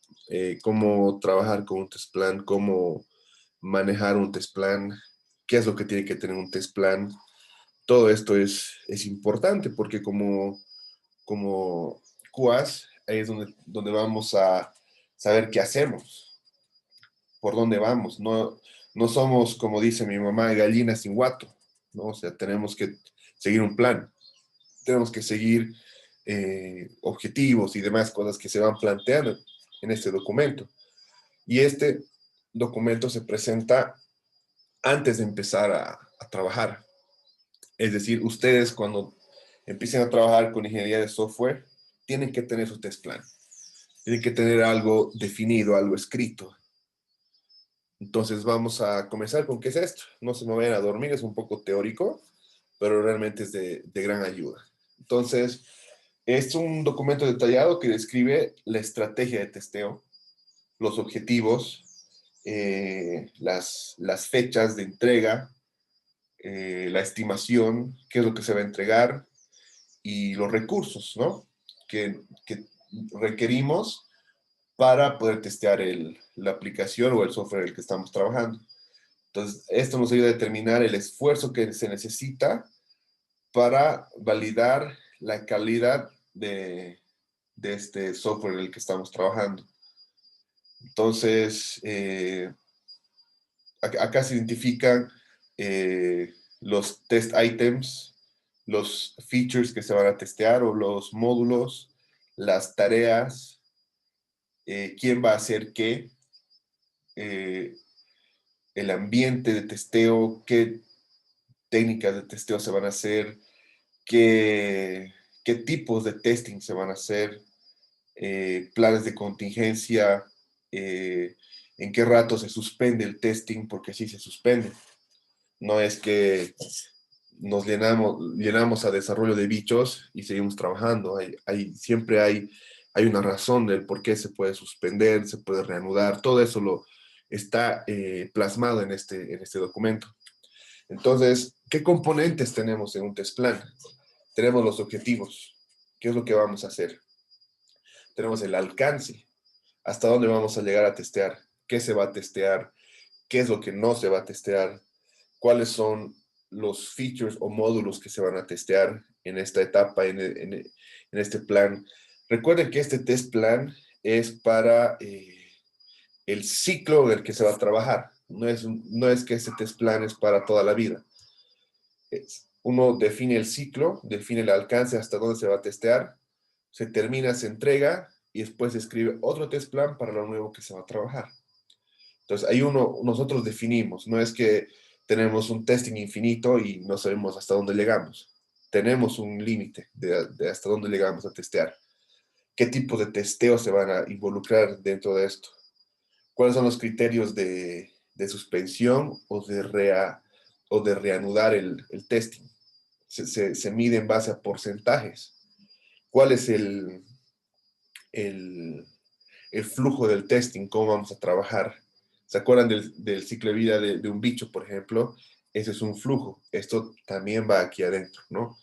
cómo trabajar con un test plan, cómo manejar un test plan, qué es lo que tiene que tener un test plan. Todo esto es importante porque como QAs, ahí es donde vamos a saber qué hacemos, por dónde vamos. No somos, como dice mi mamá, gallinas sin guato, ¿no? O sea, tenemos que seguir un plan. Tenemos que seguir objetivos y demás cosas que se van planteando en este documento. Y este documento se presenta antes de empezar a trabajar. Es decir, ustedes cuando empiecen a trabajar con ingeniería de software, tienen que tener su test plan. Tienen que tener algo definido, algo escrito. Entonces vamos a comenzar con qué es esto. No se me vayan a dormir, es un poco teórico, pero realmente es de gran ayuda. Entonces, es un documento detallado que describe la estrategia de testeo, los objetivos, las fechas de entrega, la estimación, qué es lo que se va a entregar y los recursos, ¿no? que requerimos para poder testear la aplicación o el software en el que estamos trabajando. Entonces, esto nos ayuda a determinar el esfuerzo que se necesita para validar la calidad de este software en el que estamos trabajando. Entonces, acá se identifican los test items, los features que se van a testear o los módulos, las tareas, quién va a hacer qué, el ambiente de testeo, qué técnicas de testeo se van a hacer, qué tipos de testing se van a hacer, planes de contingencia, en qué rato se suspende el testing, porque sí se suspende. No es que nos llenamos a desarrollo de bichos y seguimos trabajando. Siempre hay una razón del por qué se puede suspender, se puede reanudar. Todo eso está plasmado en este documento. Entonces, ¿qué componentes tenemos en un test plan? Tenemos los objetivos. ¿Qué es lo que vamos a hacer? Tenemos el alcance. ¿Hasta dónde vamos a llegar a testear? ¿Qué se va a testear? ¿Qué es lo que no se va a testear? ¿Cuáles son los features o módulos que se van a testear en esta etapa, en este plan? Recuerden que este test plan es para el ciclo en el que se va a trabajar. No es que este test plan es para toda la vida. Uno define el ciclo, define el alcance hasta dónde se va a testear, se termina, se entrega y después se escribe otro test plan para lo nuevo que se va a trabajar. Entonces, ahí nosotros definimos, no es que tenemos un testing infinito y no sabemos hasta dónde llegamos. Tenemos un límite de hasta dónde llegamos a testear. ¿Qué tipo de testeo se van a involucrar dentro de esto? ¿Cuáles son los criterios de suspensión o de reanudar el testing? Se mide en base a porcentajes. ¿Cuál es el flujo del testing? ¿Cómo vamos a trabajar? ¿Se acuerdan del ciclo de vida de un bicho, por ejemplo? Ese es un flujo. Esto también va aquí adentro, ¿no?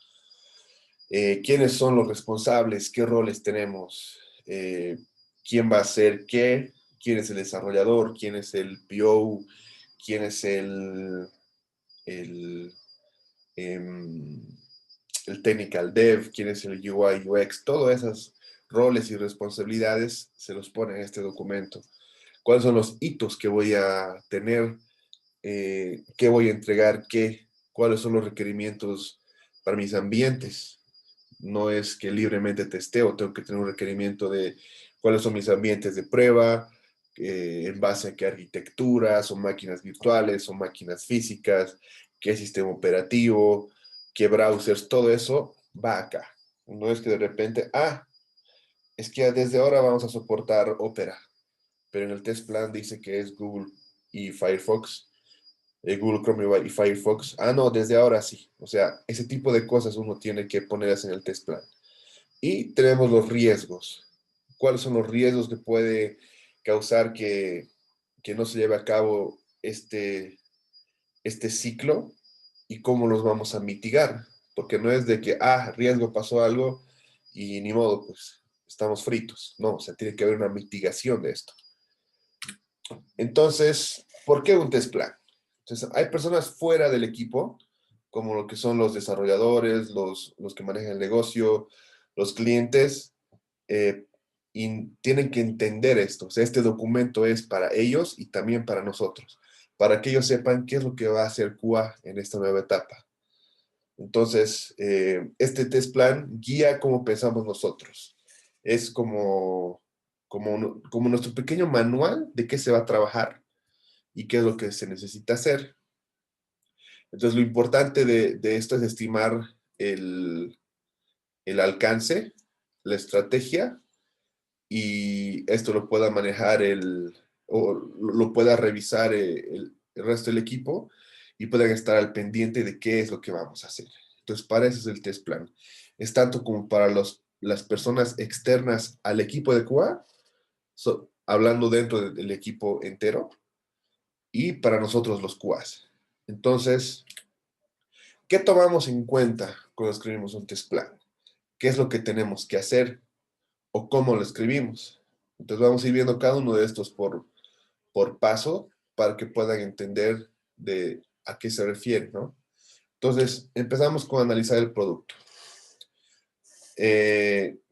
¿Quiénes son los responsables? ¿Qué roles tenemos? ¿Quién va a hacer qué? ¿Quién es el desarrollador? ¿Quién es el PO? ¿Quién es el technical dev? ¿Quién es el UI, UX? Todos esos roles y responsabilidades se los pone en este documento. ¿Cuáles son los hitos que voy a tener? ¿Qué voy a entregar? ¿Cuáles son los requerimientos para mis ambientes? No es que libremente testeo, tengo que tener un requerimiento de cuáles son mis ambientes de prueba, en base a qué arquitectura, son máquinas virtuales, son máquinas físicas, qué sistema operativo, qué browsers, todo eso va acá. No es que de repente, es que desde ahora vamos a soportar Opera, pero en el test plan dice que es Google y Firefox, Google Chrome y Firefox. No, desde ahora sí. O sea, ese tipo de cosas uno tiene que ponerlas en el test plan. Y tenemos los riesgos. ¿Cuáles son los riesgos que puede causar que no se lleve a cabo este ciclo y cómo los vamos a mitigar? Porque no es de que, riesgo, pasó algo y ni modo, pues estamos fritos. No, o sea, tiene que haber una mitigación de esto. Entonces, ¿por qué un test plan? Entonces, hay personas fuera del equipo, como lo que son los desarrolladores, los que manejan el negocio, los clientes, y tienen que entender esto. O sea, este documento es para ellos y también para nosotros, para que ellos sepan qué es lo que va a hacer QA en esta nueva etapa. Entonces, este test plan guía cómo pensamos nosotros. Es como nuestro pequeño manual de qué se va a trabajar y qué es lo que se necesita hacer. Entonces, lo importante de esto es estimar el alcance, la estrategia, y esto lo pueda manejar o lo pueda revisar el resto del equipo y puedan estar al pendiente de qué es lo que vamos a hacer. Entonces, para eso es el test plan. Es tanto como para las personas externas al equipo de QA, hablando dentro del equipo entero, y para nosotros los QAs. Entonces, ¿qué tomamos en cuenta cuando escribimos un test plan? ¿Qué es lo que tenemos que hacer o cómo lo escribimos? Entonces vamos a ir viendo cada uno de estos por paso para que puedan entender de a qué se refiere, ¿no? Entonces, empezamos con analizar el producto.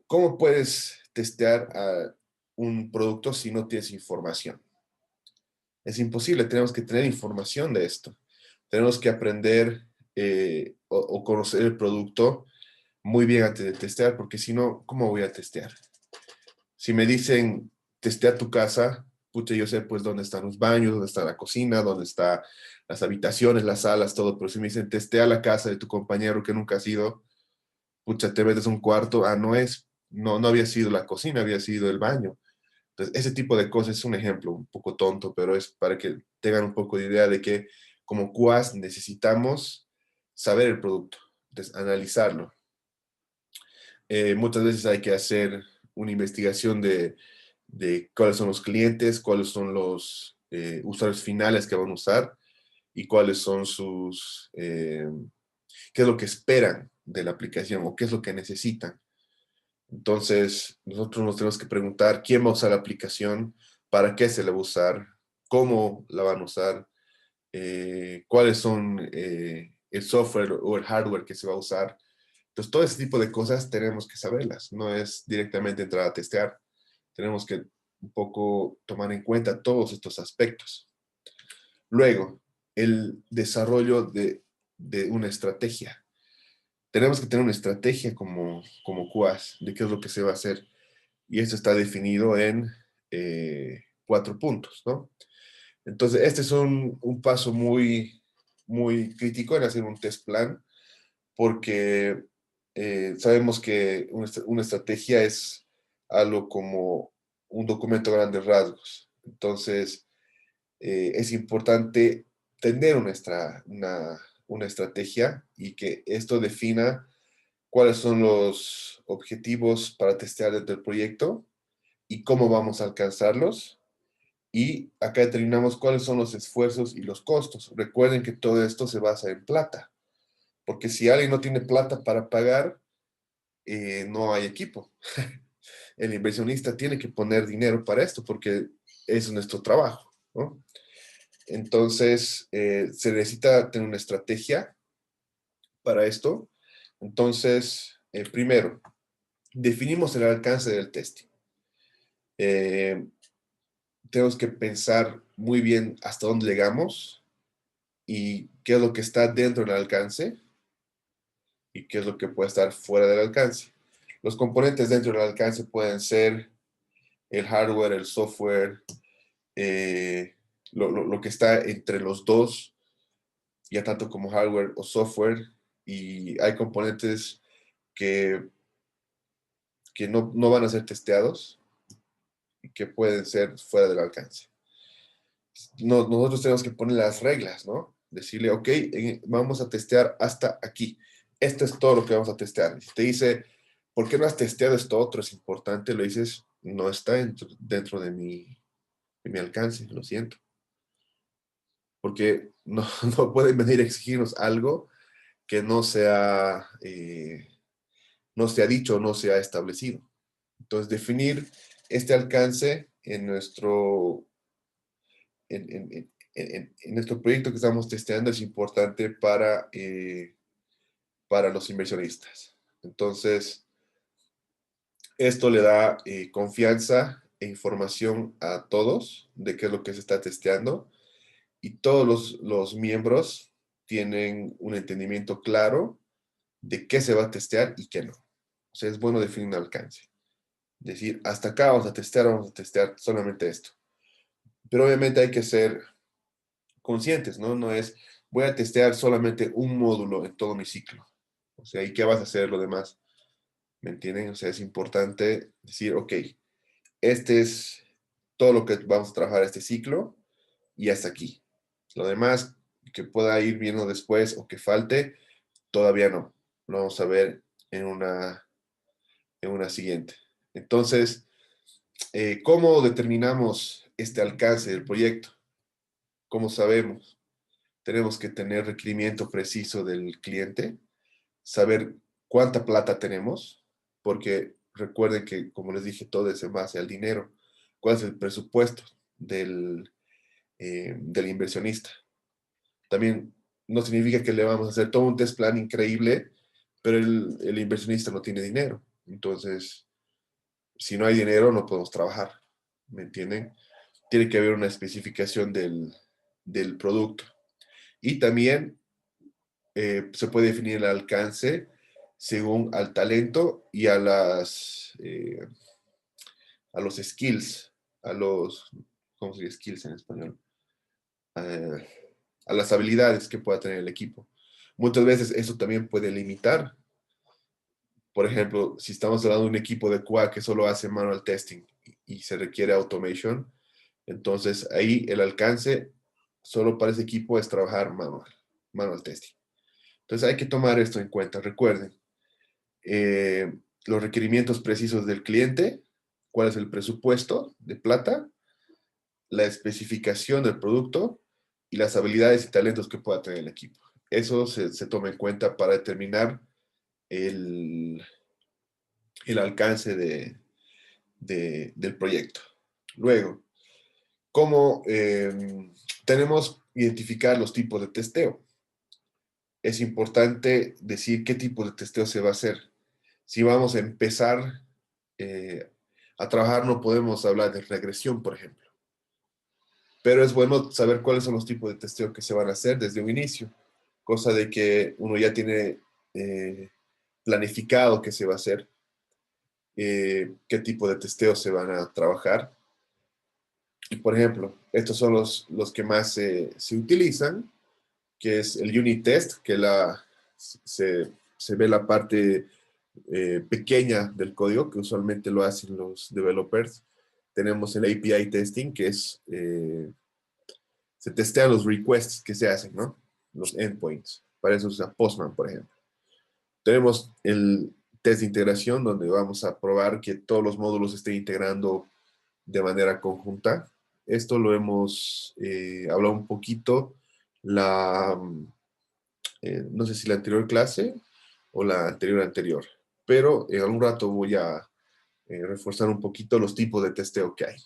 ¿Cómo puedes testear a un producto si no tienes información? Es imposible, tenemos que tener información de esto. Tenemos que aprender o conocer el producto muy bien antes de testear, porque si no, ¿cómo voy a testear? Si me dicen, testea tu casa, pucha, yo sé pues dónde están los baños, dónde está la cocina, dónde están las habitaciones, las salas, todo, pero si me dicen, testea la casa de tu compañero que nunca has ido, pucha, te metes a un cuarto, no había sido la cocina, había sido el baño. Entonces, ese tipo de cosas es un ejemplo un poco tonto, pero es para que tengan un poco de idea de que como QAs necesitamos saber el producto, entonces, analizarlo. Muchas veces hay que hacer una investigación de cuáles son los clientes, cuáles son los usuarios finales que van a usar y cuáles son sus, qué es lo que esperan de la aplicación o qué es lo que necesitan. Entonces, nosotros nos tenemos que preguntar quién va a usar la aplicación, para qué se le va a usar, cómo la van a usar, cuáles son el software o el hardware que se va a usar. Entonces, todo ese tipo de cosas tenemos que saberlas. No es directamente entrar a testear. Tenemos que un poco tomar en cuenta todos estos aspectos. Luego, el desarrollo de una estrategia. Tenemos que tener una estrategia como QAs de qué es lo que se va a hacer. Y esto está definido en 4 puntos, ¿no? Entonces, este es un paso muy, muy crítico en hacer un test plan, porque sabemos que una estrategia es algo como un documento a grandes rasgos. Entonces, es importante tener una estrategia y que esto defina cuáles son los objetivos para testear dentro del proyecto y cómo vamos a alcanzarlos. Y acá determinamos cuáles son los esfuerzos y los costos. Recuerden que todo esto se basa en plata, porque si alguien no tiene plata para pagar, no hay equipo. El inversionista tiene que poner dinero para esto, porque es nuestro trabajo, ¿no? Entonces, se necesita tener una estrategia para esto. Entonces, primero, definimos el alcance del testing. Tenemos que pensar muy bien hasta dónde llegamos y qué es lo que está dentro del alcance y qué es lo que puede estar fuera del alcance. Los componentes dentro del alcance pueden ser el hardware, el software, lo que está entre los dos, ya tanto como hardware o software, y hay componentes que no van a ser testeados y que pueden ser fuera del alcance. Nosotros tenemos que poner las reglas, ¿no? Decirle, ok, vamos a testear hasta aquí. Esto es todo lo que vamos a testear. Si te dice, ¿por qué no has testeado esto otro? Es importante, lo dices, no está dentro de mi alcance, lo siento. Porque no pueden venir a exigirnos algo que no sea dicho o no se ha establecido. Entonces, definir este alcance en nuestro proyecto que estamos testeando es importante para los inversionistas. Entonces, esto le da confianza e información a todos de qué es lo que se está testeando, y todos los miembros tienen un entendimiento claro de qué se va a testear y qué no. O sea, es bueno definir un alcance. Decir, hasta acá vamos a testear solamente esto. Pero obviamente hay que ser conscientes, ¿no? No es, voy a testear solamente un módulo en todo mi ciclo. O sea, ¿y qué vas a hacer lo demás? ¿Me entienden? O sea, es importante decir, ok, este es todo lo que vamos a trabajar este ciclo y hasta aquí. Lo demás que pueda ir viendo después o que falte, todavía no. Lo vamos a ver en una siguiente. Entonces, ¿cómo determinamos este alcance del proyecto? ¿Cómo sabemos? Tenemos que tener requerimiento preciso del cliente, saber cuánta plata tenemos, porque recuerden que, como les dije, todo es en base al dinero. ¿Cuál es el presupuesto del inversionista? También no significa que le vamos a hacer todo un test plan increíble, pero el inversionista no tiene dinero. Entonces, si no hay dinero, no podemos trabajar. ¿Me entienden? Tiene que haber una especificación del producto. Y también se puede definir el alcance según al talento y a los skills, ¿cómo sería skills en español? A las habilidades que pueda tener el equipo. Muchas veces eso también puede limitar. Por ejemplo, si estamos hablando de un equipo de QA que solo hace manual testing y se requiere automation, entonces ahí el alcance solo para ese equipo es trabajar manual testing. Entonces hay que tomar esto en cuenta. Recuerden, los requerimientos precisos del cliente, cuál es el presupuesto de plata, la especificación del producto y las habilidades y talentos que pueda tener el equipo. Eso se toma en cuenta para determinar el alcance del proyecto. Luego, ¿cómo tenemos que identificar los tipos de testeo? Es importante decir qué tipo de testeo se va a hacer. Si vamos a empezar a trabajar, no podemos hablar de regresión, por ejemplo. Pero es bueno saber cuáles son los tipos de testeo que se van a hacer desde un inicio, cosa de que uno ya tiene planificado qué se va a hacer, qué tipo de testeo se van a trabajar. Y por ejemplo, estos son los que más se utilizan, que es el unit test, que se ve la parte pequeña del código, que usualmente lo hacen los developers. Tenemos el API testing, que es, se testean los requests que se hacen, ¿no? Los endpoints. Para eso se usa Postman, por ejemplo. Tenemos el test de integración, donde vamos a probar que todos los módulos estén integrando de manera conjunta. Esto lo hemos hablado un poquito no sé si la anterior clase o la anterior, pero en algún rato voy a reforzar un poquito los tipos de testeo que hay.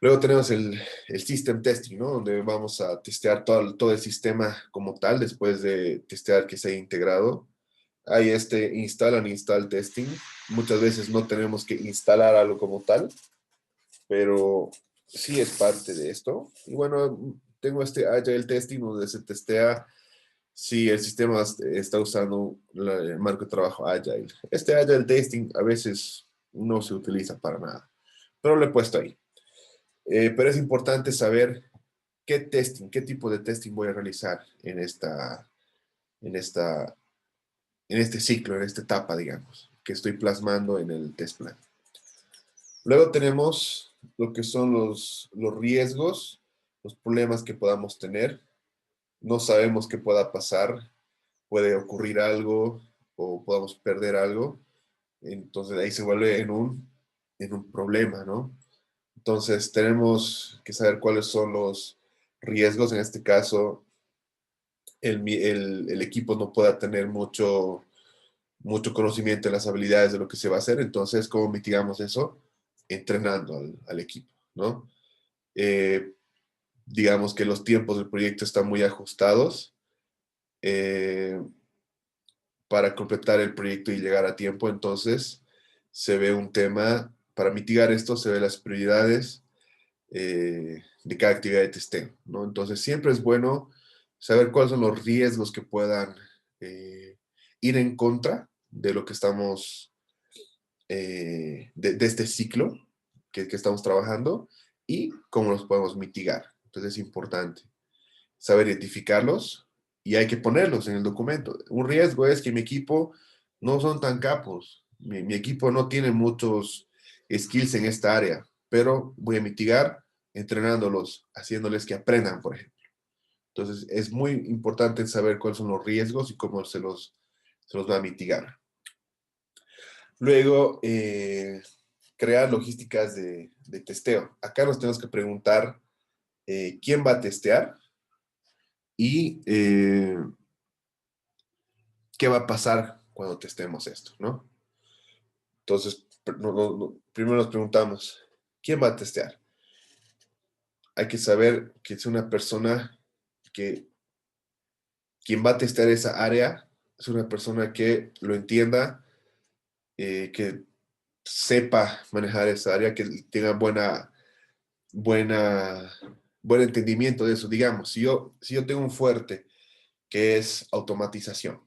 Luego tenemos el system testing, ¿no? Donde vamos a testear todo el sistema como tal, después de testear que se haya integrado. Hay install testing. Muchas veces no tenemos que instalar algo como tal, pero sí es parte de esto. Y bueno, tengo este agile testing donde se testea si el sistema está usando el marco de trabajo agile. Este agile testing a veces no se utiliza para nada, pero lo he puesto ahí. Pero es importante saber qué tipo de testing voy a realizar en este ciclo, en esta etapa, digamos, que estoy plasmando en el test plan. Luego tenemos lo que son los riesgos, los problemas que podamos tener. No sabemos qué pueda pasar, puede ocurrir algo o podamos perder algo. Entonces ahí se vuelve en un problema, ¿no? Entonces tenemos que saber cuáles son los riesgos. En este caso, el equipo no pueda tener mucho conocimiento de las habilidades de lo que se va a hacer. Entonces, ¿cómo mitigamos eso? Entrenando al equipo, ¿no? Digamos que los tiempos del proyecto están muy ajustados para completar el proyecto y llegar a tiempo. Entonces, se ve un tema, para mitigar esto, se ve las prioridades de cada actividad de testeo, ¿no? Entonces, siempre es bueno saber cuáles son los riesgos que puedan ir en contra de lo que estamos, de este ciclo que estamos trabajando y cómo los podemos mitigar. Entonces, es importante saber identificarlos y hay que ponerlos en el documento. Un riesgo es que mi equipo no son tan capos. Mi equipo no tiene muchos skills en esta área, pero voy a mitigar entrenándolos, haciéndoles que aprendan, por ejemplo. Entonces, es muy importante saber cuáles son los riesgos y cómo se los va a mitigar. Luego, crear logísticas de testeo. Acá nos tenemos que preguntar quién va a testear y qué va a pasar cuando testemos esto, ¿no? Entonces, primero nos preguntamos, ¿quién va a testear? Hay que saber que es una persona que quien va a testear esa área es una persona que lo entienda, que sepa manejar esa área, que tenga buen entendimiento de eso. Digamos, si yo tengo un fuerte que es automatización,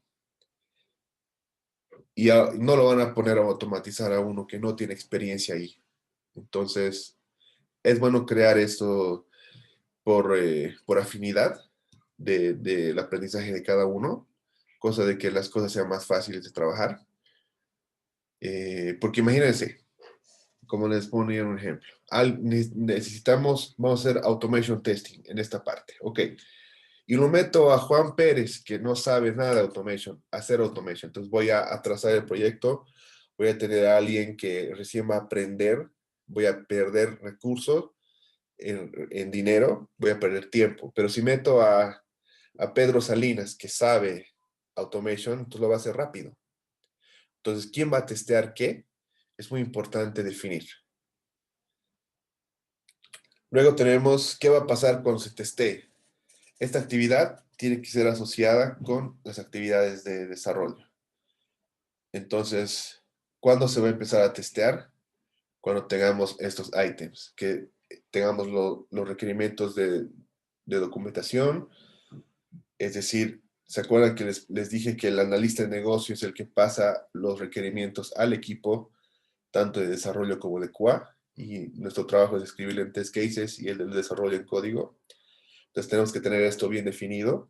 y no lo van a poner a automatizar a uno que no tiene experiencia ahí. Entonces, es bueno crear esto por afinidad del aprendizaje de cada uno, cosa de que las cosas sean más fáciles de trabajar. Porque imagínense, como les ponía un ejemplo, necesitamos, vamos a hacer automation testing en esta parte. Ok. Y lo meto a Juan Pérez, que no sabe nada de automation, a hacer automation. Entonces voy a trazar el proyecto, voy a tener a alguien que recién va a aprender, voy a perder recursos en dinero, voy a perder tiempo. Pero si meto a Pedro Salinas, que sabe automation, entonces lo va a hacer rápido. Entonces, ¿quién va a testear qué? Es muy importante definir. Luego tenemos qué va a pasar cuando se testee. Esta actividad tiene que ser asociada con las actividades de desarrollo. Entonces, ¿cuándo se va a empezar a testear? Cuando tengamos estos ítems, que tengamos los requerimientos de documentación. Es decir, ¿se acuerdan que les dije que el analista de negocio es el que pasa los requerimientos al equipo, tanto de desarrollo como de QA? Y nuestro trabajo es escribirlo en test cases y el del desarrollo en código. Entonces tenemos que tener esto bien definido.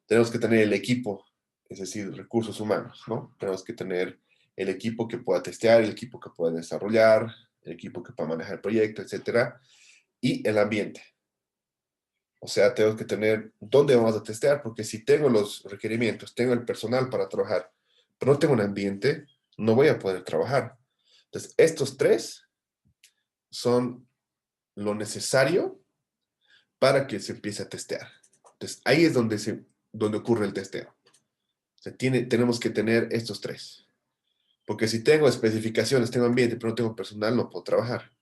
Tenemos que tener el equipo, es decir, recursos humanos, ¿no? Tenemos que tener el equipo que pueda testear, el equipo que pueda desarrollar, el equipo que pueda manejar el proyecto, etcétera, y el ambiente. O sea, tenemos que tener dónde vamos a testear, porque si tengo los requerimientos, tengo el personal para trabajar, pero no tengo un ambiente, no voy a poder trabajar. Entonces, estos tres son lo necesario para que se empiece a testear. Entonces, ahí es donde ocurre el testeo. O sea, tenemos que tener estos tres. Porque si tengo especificaciones, tengo ambiente, pero no tengo personal, no puedo trabajar.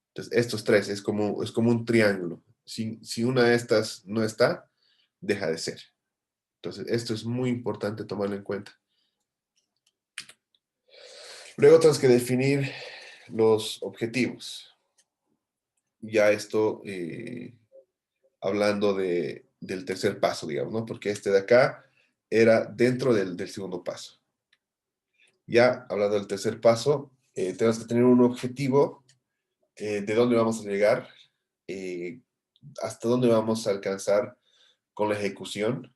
Entonces, estos tres es como un triángulo. Si una de estas no está, deja de ser. Entonces, esto es muy importante tomarlo en cuenta. Luego tenemos que definir los objetivos. Ya esto, hablando del tercer paso, digamos, ¿no? Porque este de acá era dentro del segundo paso. Ya hablando del tercer paso, tenemos que tener un objetivo de dónde vamos a llegar, hasta dónde vamos a alcanzar con la ejecución,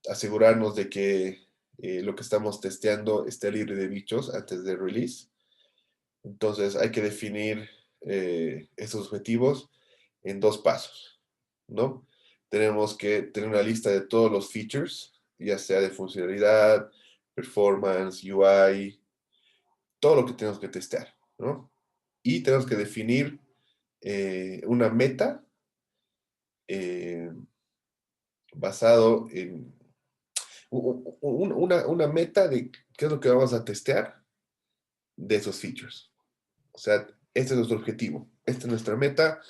asegurarnos de que lo que estamos testeando esté libre de bichos antes de release. Entonces hay que definir estos objetivos en dos pasos, ¿no? Tenemos que tener una lista de todos los features, ya sea de funcionalidad, performance, UI, todo lo que tenemos que testear, ¿no? Y tenemos que definir una meta basado en una meta de qué es lo que vamos a testear de esos features. O sea, este es nuestro objetivo, esta es nuestra meta,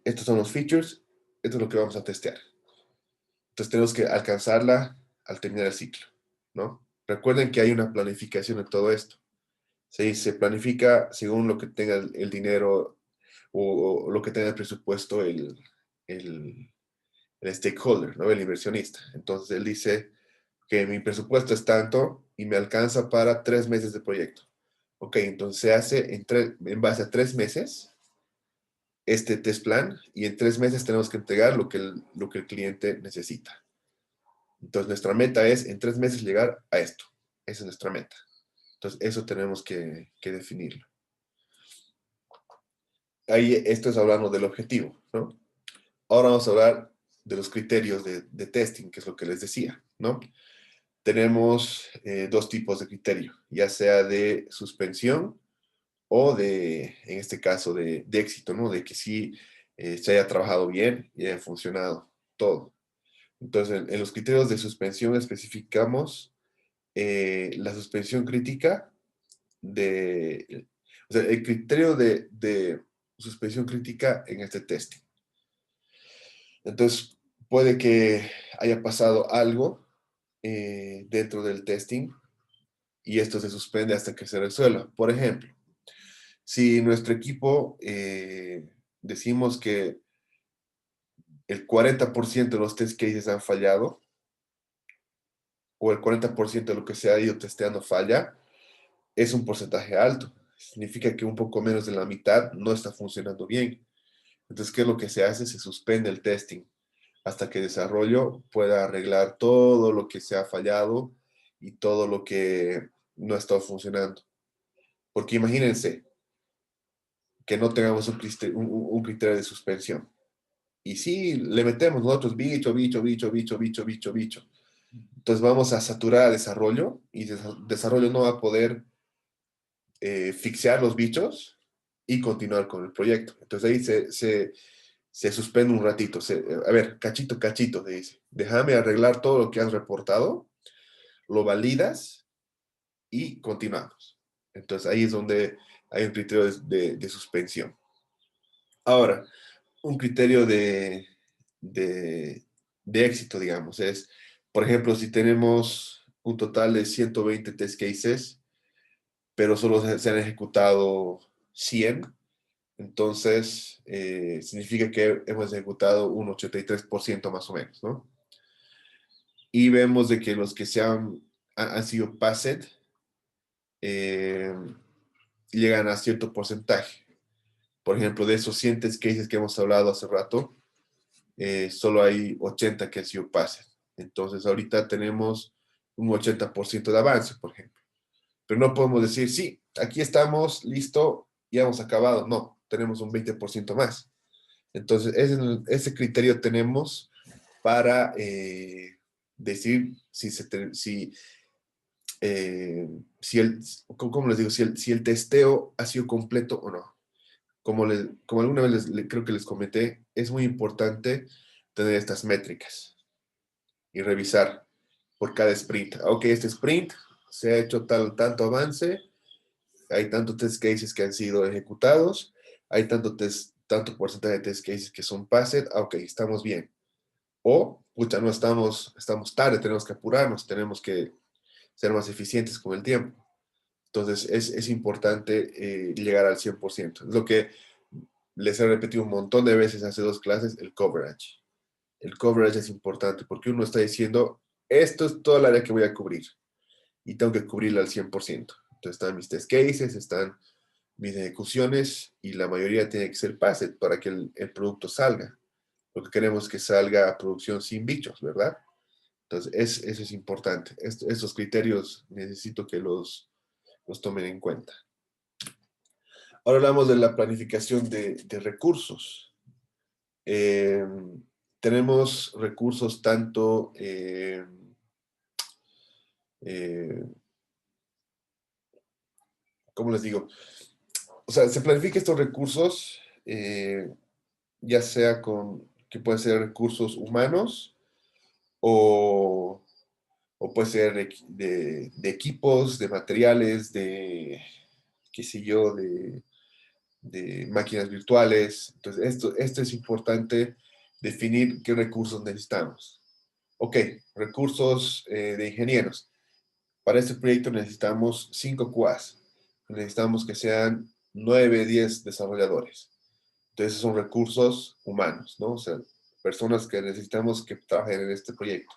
estos son los features, esto es lo que vamos a testear. Entonces tenemos que alcanzarla al terminar el ciclo, ¿no? Recuerden que hay una planificación en todo esto. Se planifica según lo que tenga el dinero o lo que tenga el presupuesto el stakeholder, ¿no? El inversionista. Entonces él dice que mi presupuesto es tanto y me alcanza para 3 meses de proyecto. Ok, entonces se hace en base a 3 meses este test plan y en 3 meses tenemos que entregar lo que el cliente necesita. Entonces nuestra meta es en 3 meses llegar a esto. Esa es nuestra meta. Entonces eso tenemos que definirlo. Ahí esto es hablando del objetivo, ¿no? Ahora vamos a hablar de los criterios de testing, que es lo que les decía, ¿no? Tenemos dos tipos de criterio, ya sea de suspensión o en este caso, de éxito, ¿no? De que sí se haya trabajado bien y haya funcionado todo. Entonces, en los criterios de suspensión especificamos la suspensión crítica o sea, el criterio de suspensión crítica en este testing. Entonces, puede que haya pasado algo dentro del testing y esto se suspende hasta que se resuelva. Por ejemplo, si nuestro equipo decimos que el 40% de los test cases han fallado o el 40% de lo que se ha ido testeando falla, es un porcentaje alto. Significa que un poco menos de la mitad no está funcionando bien. Entonces, ¿qué es lo que se hace? Se suspende el testing hasta que desarrollo pueda arreglar todo lo que se ha fallado y todo lo que no ha estado funcionando. Porque imagínense que no tengamos un criterio de suspensión. Y sí, le metemos nosotros bicho. Entonces vamos a saturar a desarrollo y desarrollo no va a poder fixear los bichos y continuar con el proyecto. Entonces ahí se suspende un ratito. A ver, cachito, te dice. Déjame arreglar todo lo que has reportado, lo validas y continuamos. Entonces ahí es donde hay un criterio de suspensión. Ahora, un criterio de éxito, digamos, es, por ejemplo, si tenemos un total de 120 test cases, pero solo se han ejecutado 100, entonces significa que hemos ejecutado un 83% más o menos, ¿no? Y vemos de que los que han sido passed llegan a cierto porcentaje. Por ejemplo, de esos 100 test cases que hemos hablado hace rato, solo hay 80 que han sido passed. Entonces, ahorita tenemos un 80% de avance, por ejemplo. Pero no podemos decir, sí, aquí estamos, listo, ya hemos acabado. No, tenemos un 20% más. Entonces, ese criterio tenemos para decir ¿cómo les digo? Si el testeo ha sido completo o no. Como alguna vez creo que les comenté, es muy importante tener estas métricas y revisar por cada sprint. Ok, este sprint se ha hecho tanto avance, hay tantos test cases que han sido ejecutados, hay tanto porcentaje de test cases que son passed, ok, estamos bien. O, pucha, no estamos tarde, tenemos que apurarnos, tenemos que ser más eficientes con el tiempo. Entonces, es importante llegar al 100%. Es lo que les he repetido un montón de veces hace 2 clases, el coverage. El coverage es importante porque uno está diciendo, esto es toda el área que voy a cubrir y tengo que cubrirla al 100%. Entonces están mis test cases, están mis ejecuciones y la mayoría tiene que ser passed para que el producto salga. Lo que queremos es que salga a producción sin bichos, ¿verdad? Entonces, eso es importante. Estos criterios necesito que los tomen en cuenta. Ahora hablamos de la planificación de recursos. Tenemos recursos tanto ¿cómo les digo? O sea, se planifica estos recursos ya sea que pueden ser recursos humanos o puede ser de equipos, de materiales, de, qué sé yo, de máquinas virtuales. Entonces, esto es importante definir qué recursos necesitamos. Ok, recursos de ingenieros. Para este proyecto necesitamos 5 QAs. Necesitamos que sean 9, 10 desarrolladores. Entonces, son recursos humanos, ¿no? O sea, personas que necesitamos que trabajen en este proyecto.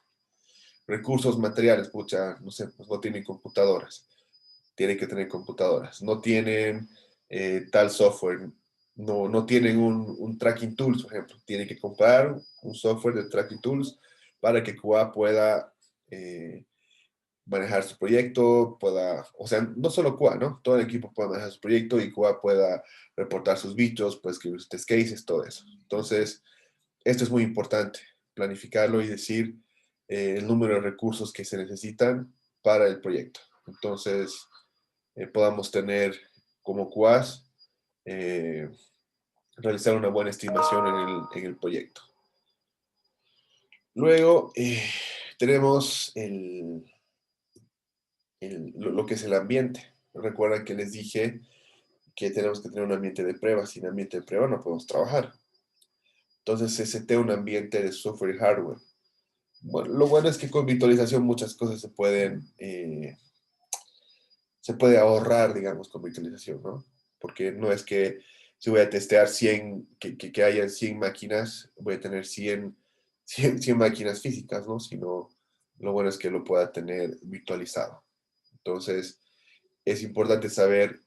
Recursos materiales, pucha, no sé, pues no tienen computadoras. Tienen que tener computadoras. No tienen tal software. No tienen un tracking tools, por ejemplo. Tienen que comprar un software de tracking tools para que QA pueda manejar su proyecto, o sea, no solo QA, ¿no? Todo el equipo pueda manejar su proyecto y QA pueda reportar sus bichos, puede escribir sus test cases, todo eso. Entonces, esto es muy importante, planificarlo y decir el número de recursos que se necesitan para el proyecto. Entonces, podamos tener como QAs, realizar una buena estimación en el proyecto. Luego, tenemos lo que es el ambiente. Recuerden que les dije que tenemos que tener un ambiente de prueba. Sin ambiente de prueba no podemos trabajar. Entonces se setea un ambiente de software y hardware. Bueno, lo bueno es que con virtualización muchas cosas se puede ahorrar, digamos, con virtualización, ¿no? Porque no es que si voy a testear 100, que haya 100 máquinas, voy a tener 100 máquinas físicas, ¿no? Sino lo bueno es que lo pueda tener virtualizado. Entonces, es importante saber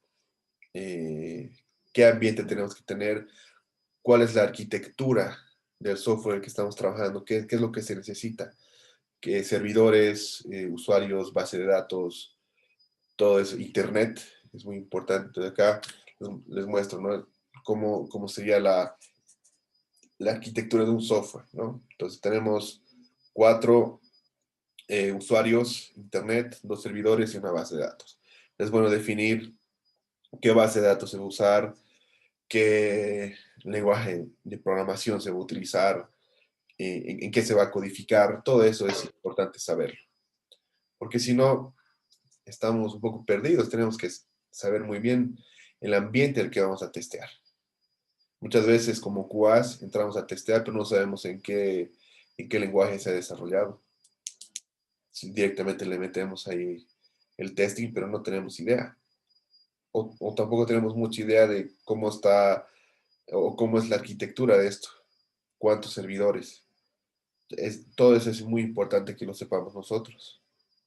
qué ambiente tenemos que tener, cuál es la arquitectura del software que estamos trabajando, qué es lo que se necesita, qué servidores, usuarios, base de datos, todo eso, internet, Es muy importante. Entonces acá les muestro, ¿no? Cómo sería la arquitectura de un software, ¿no? Entonces tenemos 4 usuarios, internet, 2 servidores y una base de datos. Es bueno definir qué base de datos se va a usar, qué lenguaje de programación se va a utilizar, en qué se va a codificar. Todo eso es importante saberlo. Porque si no, estamos un poco perdidos. Tenemos que saber muy bien el ambiente al que vamos a testear. Muchas veces como QAs entramos a testear, pero no sabemos en qué lenguaje se ha desarrollado. Si directamente le metemos ahí el testing, pero no tenemos idea. O tampoco tenemos mucha idea de cómo está o cómo es la arquitectura de esto. Cuántos servidores. Todo eso es muy importante que lo sepamos nosotros,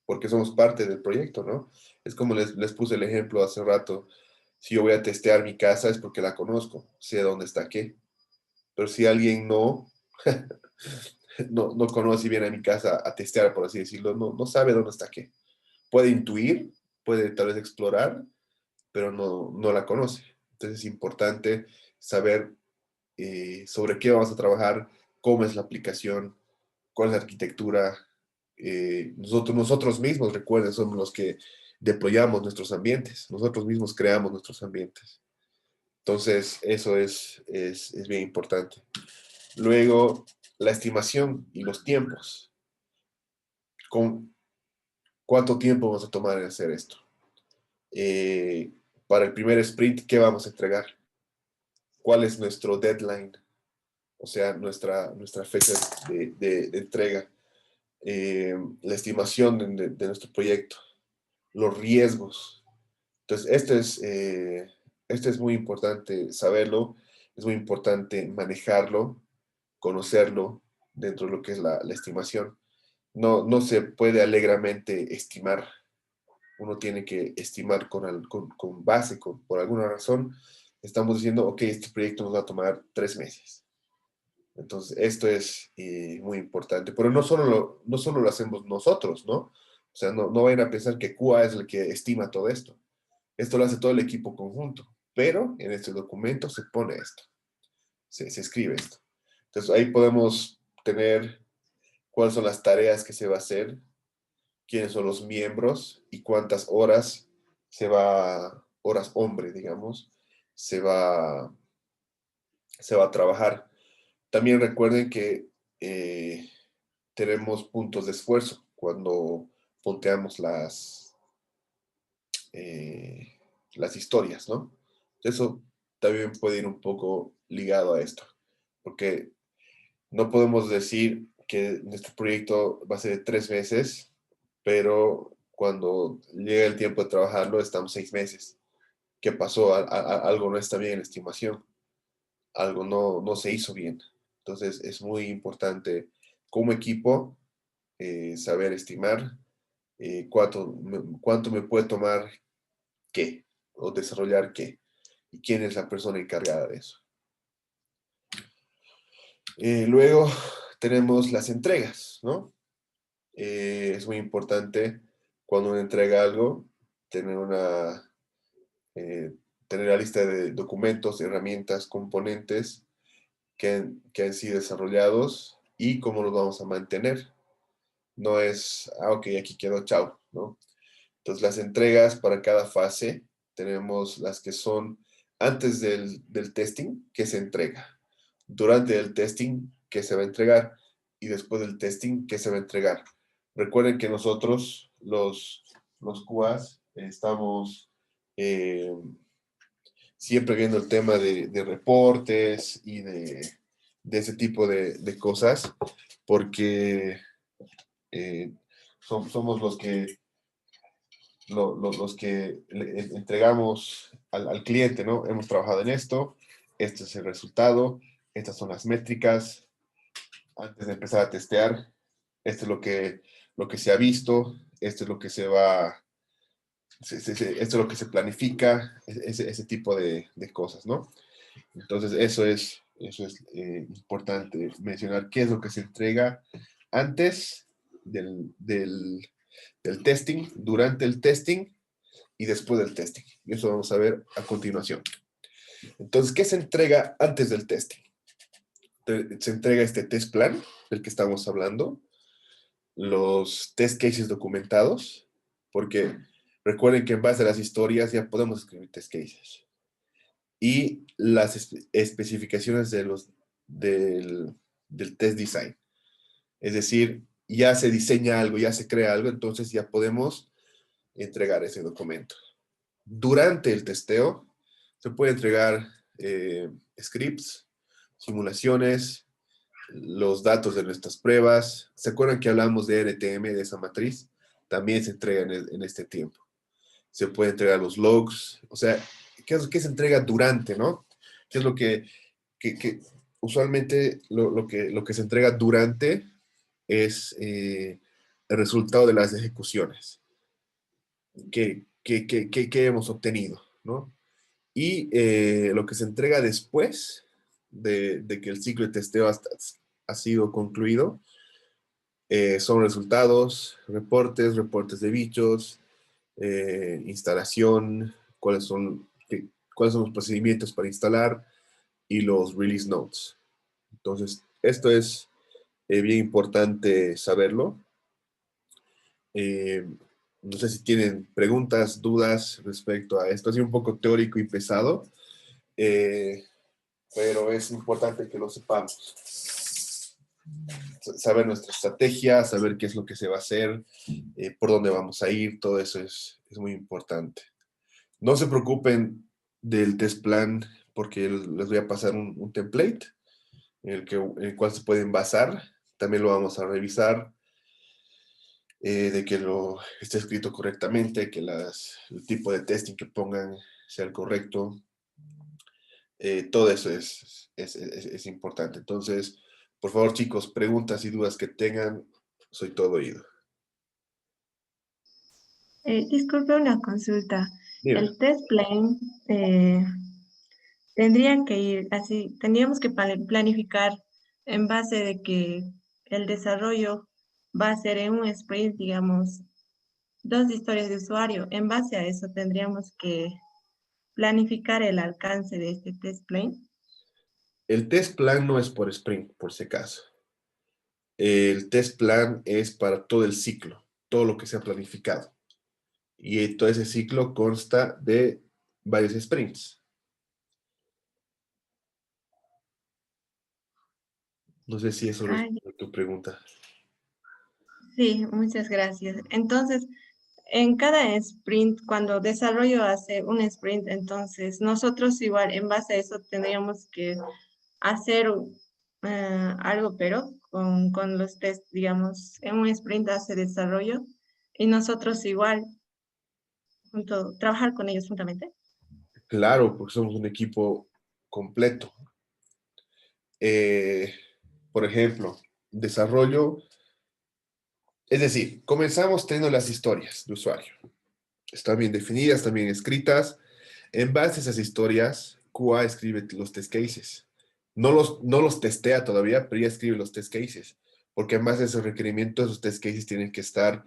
porque somos parte del proyecto, ¿no? Es como les puse el ejemplo hace rato. Si yo voy a testear mi casa es porque la conozco, sé dónde está qué. Pero si alguien no conoce bien a mi casa a testear, por así decirlo, no sabe dónde está qué. Puede intuir, puede tal vez explorar, pero no la conoce. Entonces es importante saber sobre qué vamos a trabajar, cómo es la aplicación, cuál es la arquitectura. Nosotros mismos, recuerden, somos los que deployamos nuestros ambientes. Nosotros mismos creamos nuestros ambientes. Entonces, eso es bien importante. Luego, la estimación y los tiempos. ¿Cuánto tiempo vamos a tomar en hacer esto? Para el primer sprint, ¿qué vamos a entregar? ¿Cuál es nuestro deadline? O sea, nuestra fecha de entrega. La estimación de nuestro proyecto. Los riesgos. Entonces, esto es muy importante saberlo. Es muy importante manejarlo, conocerlo dentro de lo que es la estimación. No se puede alegremente estimar. Uno tiene que estimar con base, por alguna razón. Estamos diciendo, ok, este proyecto nos va a tomar 3 meses. Entonces, esto es muy importante. Pero no solo lo hacemos nosotros, ¿no? O sea, no vayan a pensar que QA es el que estima todo esto. Esto lo hace todo el equipo conjunto. Pero en este documento se pone esto. Se escribe esto. Entonces, ahí podemos tener cuáles son las tareas que se va a hacer, quiénes son los miembros y cuántas horas horas hombre, digamos, se va a trabajar. También recuerden que tenemos puntos de esfuerzo cuando punteamos las historias, ¿no? Eso también puede ir un poco ligado a esto, porque no podemos decir que nuestro proyecto va a ser de 3 meses, pero cuando llega el tiempo de trabajarlo estamos 6 meses. ¿Qué pasó? Algo no está bien en la estimación. Algo no se hizo bien. Entonces es muy importante como equipo saber estimar cuánto me puede tomar qué o desarrollar qué y quién es la persona encargada de eso. Luego tenemos las entregas, ¿no? Es muy importante cuando uno entrega algo tener tener la lista de documentos, herramientas, componentes que han sido desarrollados y cómo los vamos a mantener. No es, ok, aquí quedó, chao, ¿no? Entonces, las entregas para cada fase, tenemos las que son antes del testing, que se entrega, durante el testing, que se va a entregar, y después del testing, que se va a entregar. Recuerden que nosotros, los QAs, estamos siempre viendo el tema de reportes y de ese tipo de cosas, porque somos los que le entregamos al cliente, ¿no? Hemos trabajado en esto, este es el resultado, estas son las métricas, antes de empezar a testear, esto es lo que se ha visto, esto es lo que esto es lo que se planifica, ese tipo de cosas, ¿no? Entonces, eso es importante mencionar qué es lo que se entrega antes del testing, durante el testing y después del testing. Y eso vamos a ver a continuación. Entonces, ¿qué se entrega antes del testing? Se entrega este test plan del que estamos hablando, los test cases documentados, porque recuerden que en base a las historias ya podemos escribir test cases. Y las especificaciones del test design. Es decir, ya se diseña algo, ya se crea algo, entonces ya podemos entregar ese documento. Durante el testeo se puede entregar scripts, simulaciones, los datos de nuestras pruebas. ¿Se acuerdan que hablamos de RTM, de esa matriz? También se entrega en este tiempo. Se puede entregar los logs, o sea, ¿qué se entrega durante, no? ¿Qué es lo que usualmente lo que se entrega durante es el resultado de las ejecuciones que hemos obtenido, ¿no? Y lo que se entrega después de que el ciclo de testeo ha sido concluido son resultados, reportes de bichos, instalación, cuáles son los procedimientos para instalar y los release notes. Entonces, esto es bien importante saberlo. No sé si tienen preguntas, dudas respecto a esto. Es un poco teórico y pesado, pero es importante que lo sepamos. Saber nuestra estrategia, saber qué es lo que se va a hacer, por dónde vamos a ir, todo eso es muy importante. No se preocupen del test plan porque les voy a pasar un template en el cual se pueden basar. También lo vamos a revisar, de que lo esté escrito correctamente, que el tipo de testing que pongan sea el correcto. Todo eso es importante. Entonces, por favor, chicos, preguntas y dudas que tengan, soy todo oído. Disculpe una consulta. Dime. El test plan tendría que ir así, tendríamos que planificar en base de que el desarrollo va a ser en un sprint, digamos, 2 historias de usuario. En base a eso tendríamos que planificar el alcance de este test plan. El test plan no es por sprint, por si acaso. El test plan es para todo el ciclo, todo lo que se ha planificado. Y todo ese ciclo consta de varios sprints. No sé si eso responde a tu pregunta. Sí, muchas gracias. Entonces, en cada sprint, cuando desarrollo hace un sprint, entonces nosotros igual en base a eso tendríamos que hacer algo, pero con los test, digamos, en un sprint hace desarrollo y nosotros igual trabajar con ellos juntamente. Claro, porque somos un equipo completo. Por ejemplo, desarrollo, es decir, comenzamos teniendo las historias de usuario. Están bien definidas, están bien escritas. En base a esas historias, QA escribe los test cases. No los testea todavía, pero ya escribe los test cases. Porque en base a esos requerimientos, los test cases tienen que estar,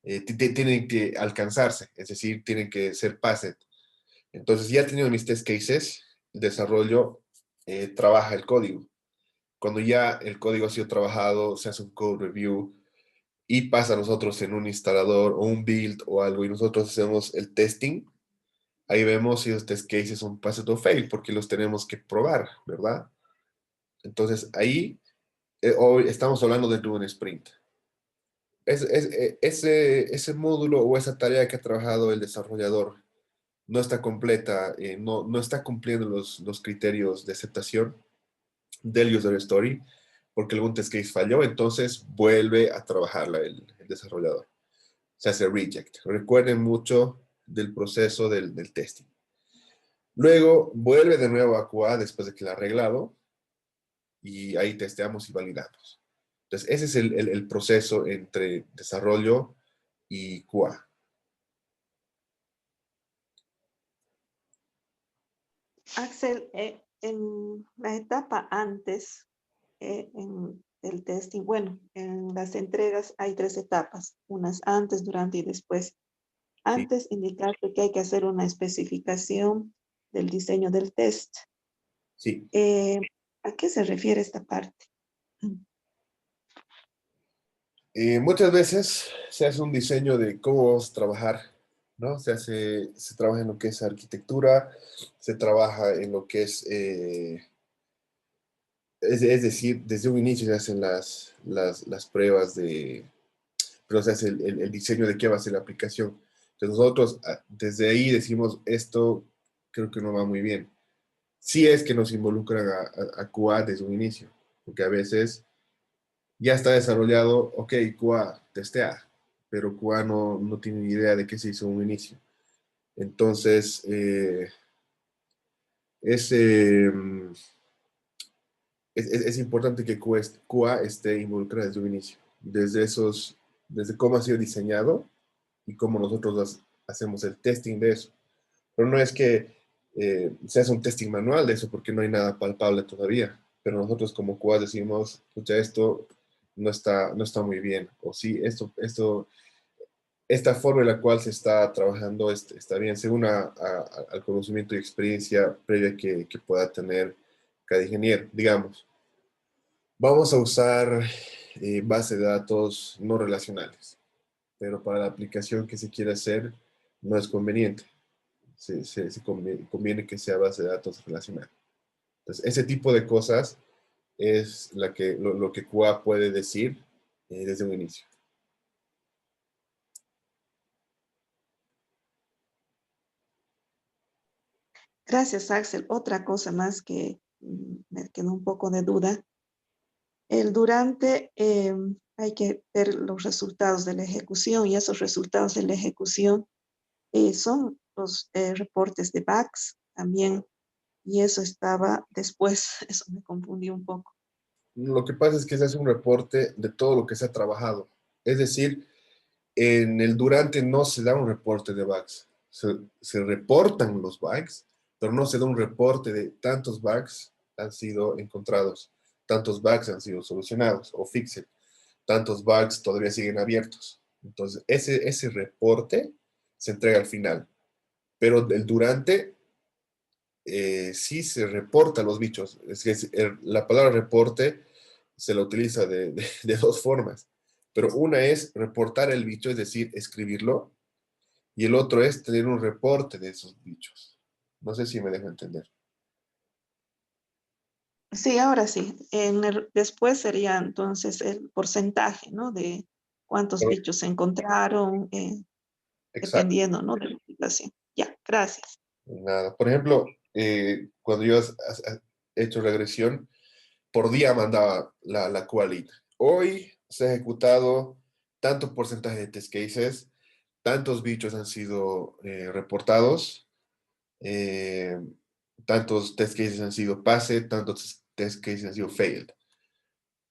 tienen que alcanzarse, es decir, tienen que ser passed. Entonces, ya teniendo mis test cases, el desarrollo trabaja el código. Cuando ya el código ha sido trabajado, se hace un code review y pasa a nosotros en un instalador o un build o algo y nosotros hacemos el testing. Ahí vemos si los test cases son passed o fail porque los tenemos que probar, ¿verdad? Entonces ahí hoy estamos hablando de un sprint. Ese módulo o esa tarea que ha trabajado el desarrollador no está completa, no está cumpliendo los criterios de aceptación del user story, porque algún test case falló, entonces vuelve a trabajarla el desarrollador. Se hace reject. Recuerden mucho del proceso del testing. Luego vuelve de nuevo a QA después de que lo ha arreglado y ahí testeamos y validamos. Entonces ese es el proceso entre desarrollo y QA. Axel, en la etapa antes, en el testing, bueno, en las entregas hay 3 etapas, unas antes, durante y después. antes indicaste que hay que hacer una especificación del diseño del test. Sí. ¿A qué se refiere esta parte? Muchas veces se hace un diseño de cómo vamos a trabajar, ¿no? Se trabaja en lo que es arquitectura, se trabaja en lo que es decir, desde un inicio se hacen las pruebas pero se hace el diseño de qué va a ser la aplicación. Entonces nosotros desde ahí decimos, esto creo que no va muy bien. Sí es que nos involucran a QA desde un inicio, porque a veces ya está desarrollado, ok, QA testea, pero QA no tiene ni idea de qué se hizo en un inicio. Entonces, es importante que QA esté involucrada desde un inicio, desde cómo ha sido diseñado y cómo nosotros hacemos el testing de eso. Pero no es que se hace un testing manual de eso porque no hay nada palpable todavía. Pero nosotros como QA decimos, escucha, esto no está muy bien. O sí, esta forma en la cual se está trabajando está bien, según al conocimiento y experiencia previa que pueda tener cada ingeniero, digamos. Vamos a usar base de datos no relacionales, pero para la aplicación que se quiere hacer no es conveniente. Conviene que sea base de datos relacional. Entonces, ese tipo de cosas es lo que QA puede decir desde un inicio. Gracias, Axel. Otra cosa más que me quedó un poco de duda. El durante hay que ver los resultados de la ejecución y esos resultados de la ejecución son los reportes de bugs también. Y eso estaba después, eso me confundí un poco. Lo que pasa es que se hace un reporte de todo lo que se ha trabajado. Es decir, en el durante no se da un reporte de bugs. Se reportan los bugs, pero no se da un reporte de tantos bugs han sido encontrados, tantos bugs han sido solucionados o fixed, tantos bugs todavía siguen abiertos. Entonces, ese reporte se entrega al final. Pero el durante sí se reporta los bichos. Es que la palabra reporte se la utiliza de dos formas. Pero una es reportar el bicho, es decir, escribirlo, y el otro es tener un reporte de esos bichos. No sé si me dejo entender. Sí, ahora sí. Después sería entonces el porcentaje, ¿no? De cuántos Pero, bichos se encontraron, exacto. dependiendo, ¿no? De la aplicación. Ya, gracias. Nada. Por ejemplo, cuando yo he hecho regresión, por día mandaba la quality. Hoy se ha ejecutado tanto porcentaje de test cases, tantos bichos han sido reportados, eh, tantos test cases han sido pase, tantos test cases han sido failed.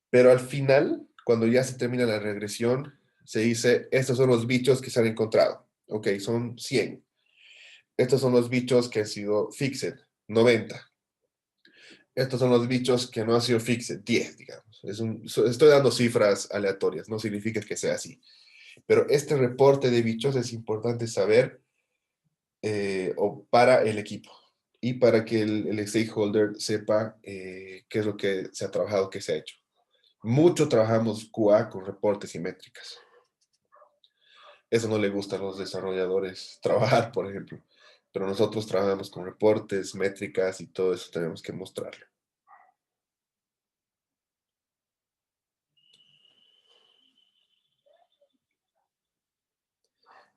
Pero al final, cuando ya se termina la regresión, se dice, estos son los bichos que se han encontrado. Ok, son 100. Estos son los bichos que han sido fixed, 90. Estos son los bichos que no han sido fixed, 10, digamos. Estoy dando cifras aleatorias, no significa que sea así. Pero este reporte de bichos es importante saber o para el equipo y para que el stakeholder sepa qué es lo que se ha trabajado, qué se ha hecho. Mucho trabajamos QA con reportes y métricas. Eso no le gusta a los desarrolladores trabajar, por ejemplo. Pero nosotros trabajamos con reportes, métricas y todo eso tenemos que mostrarlo.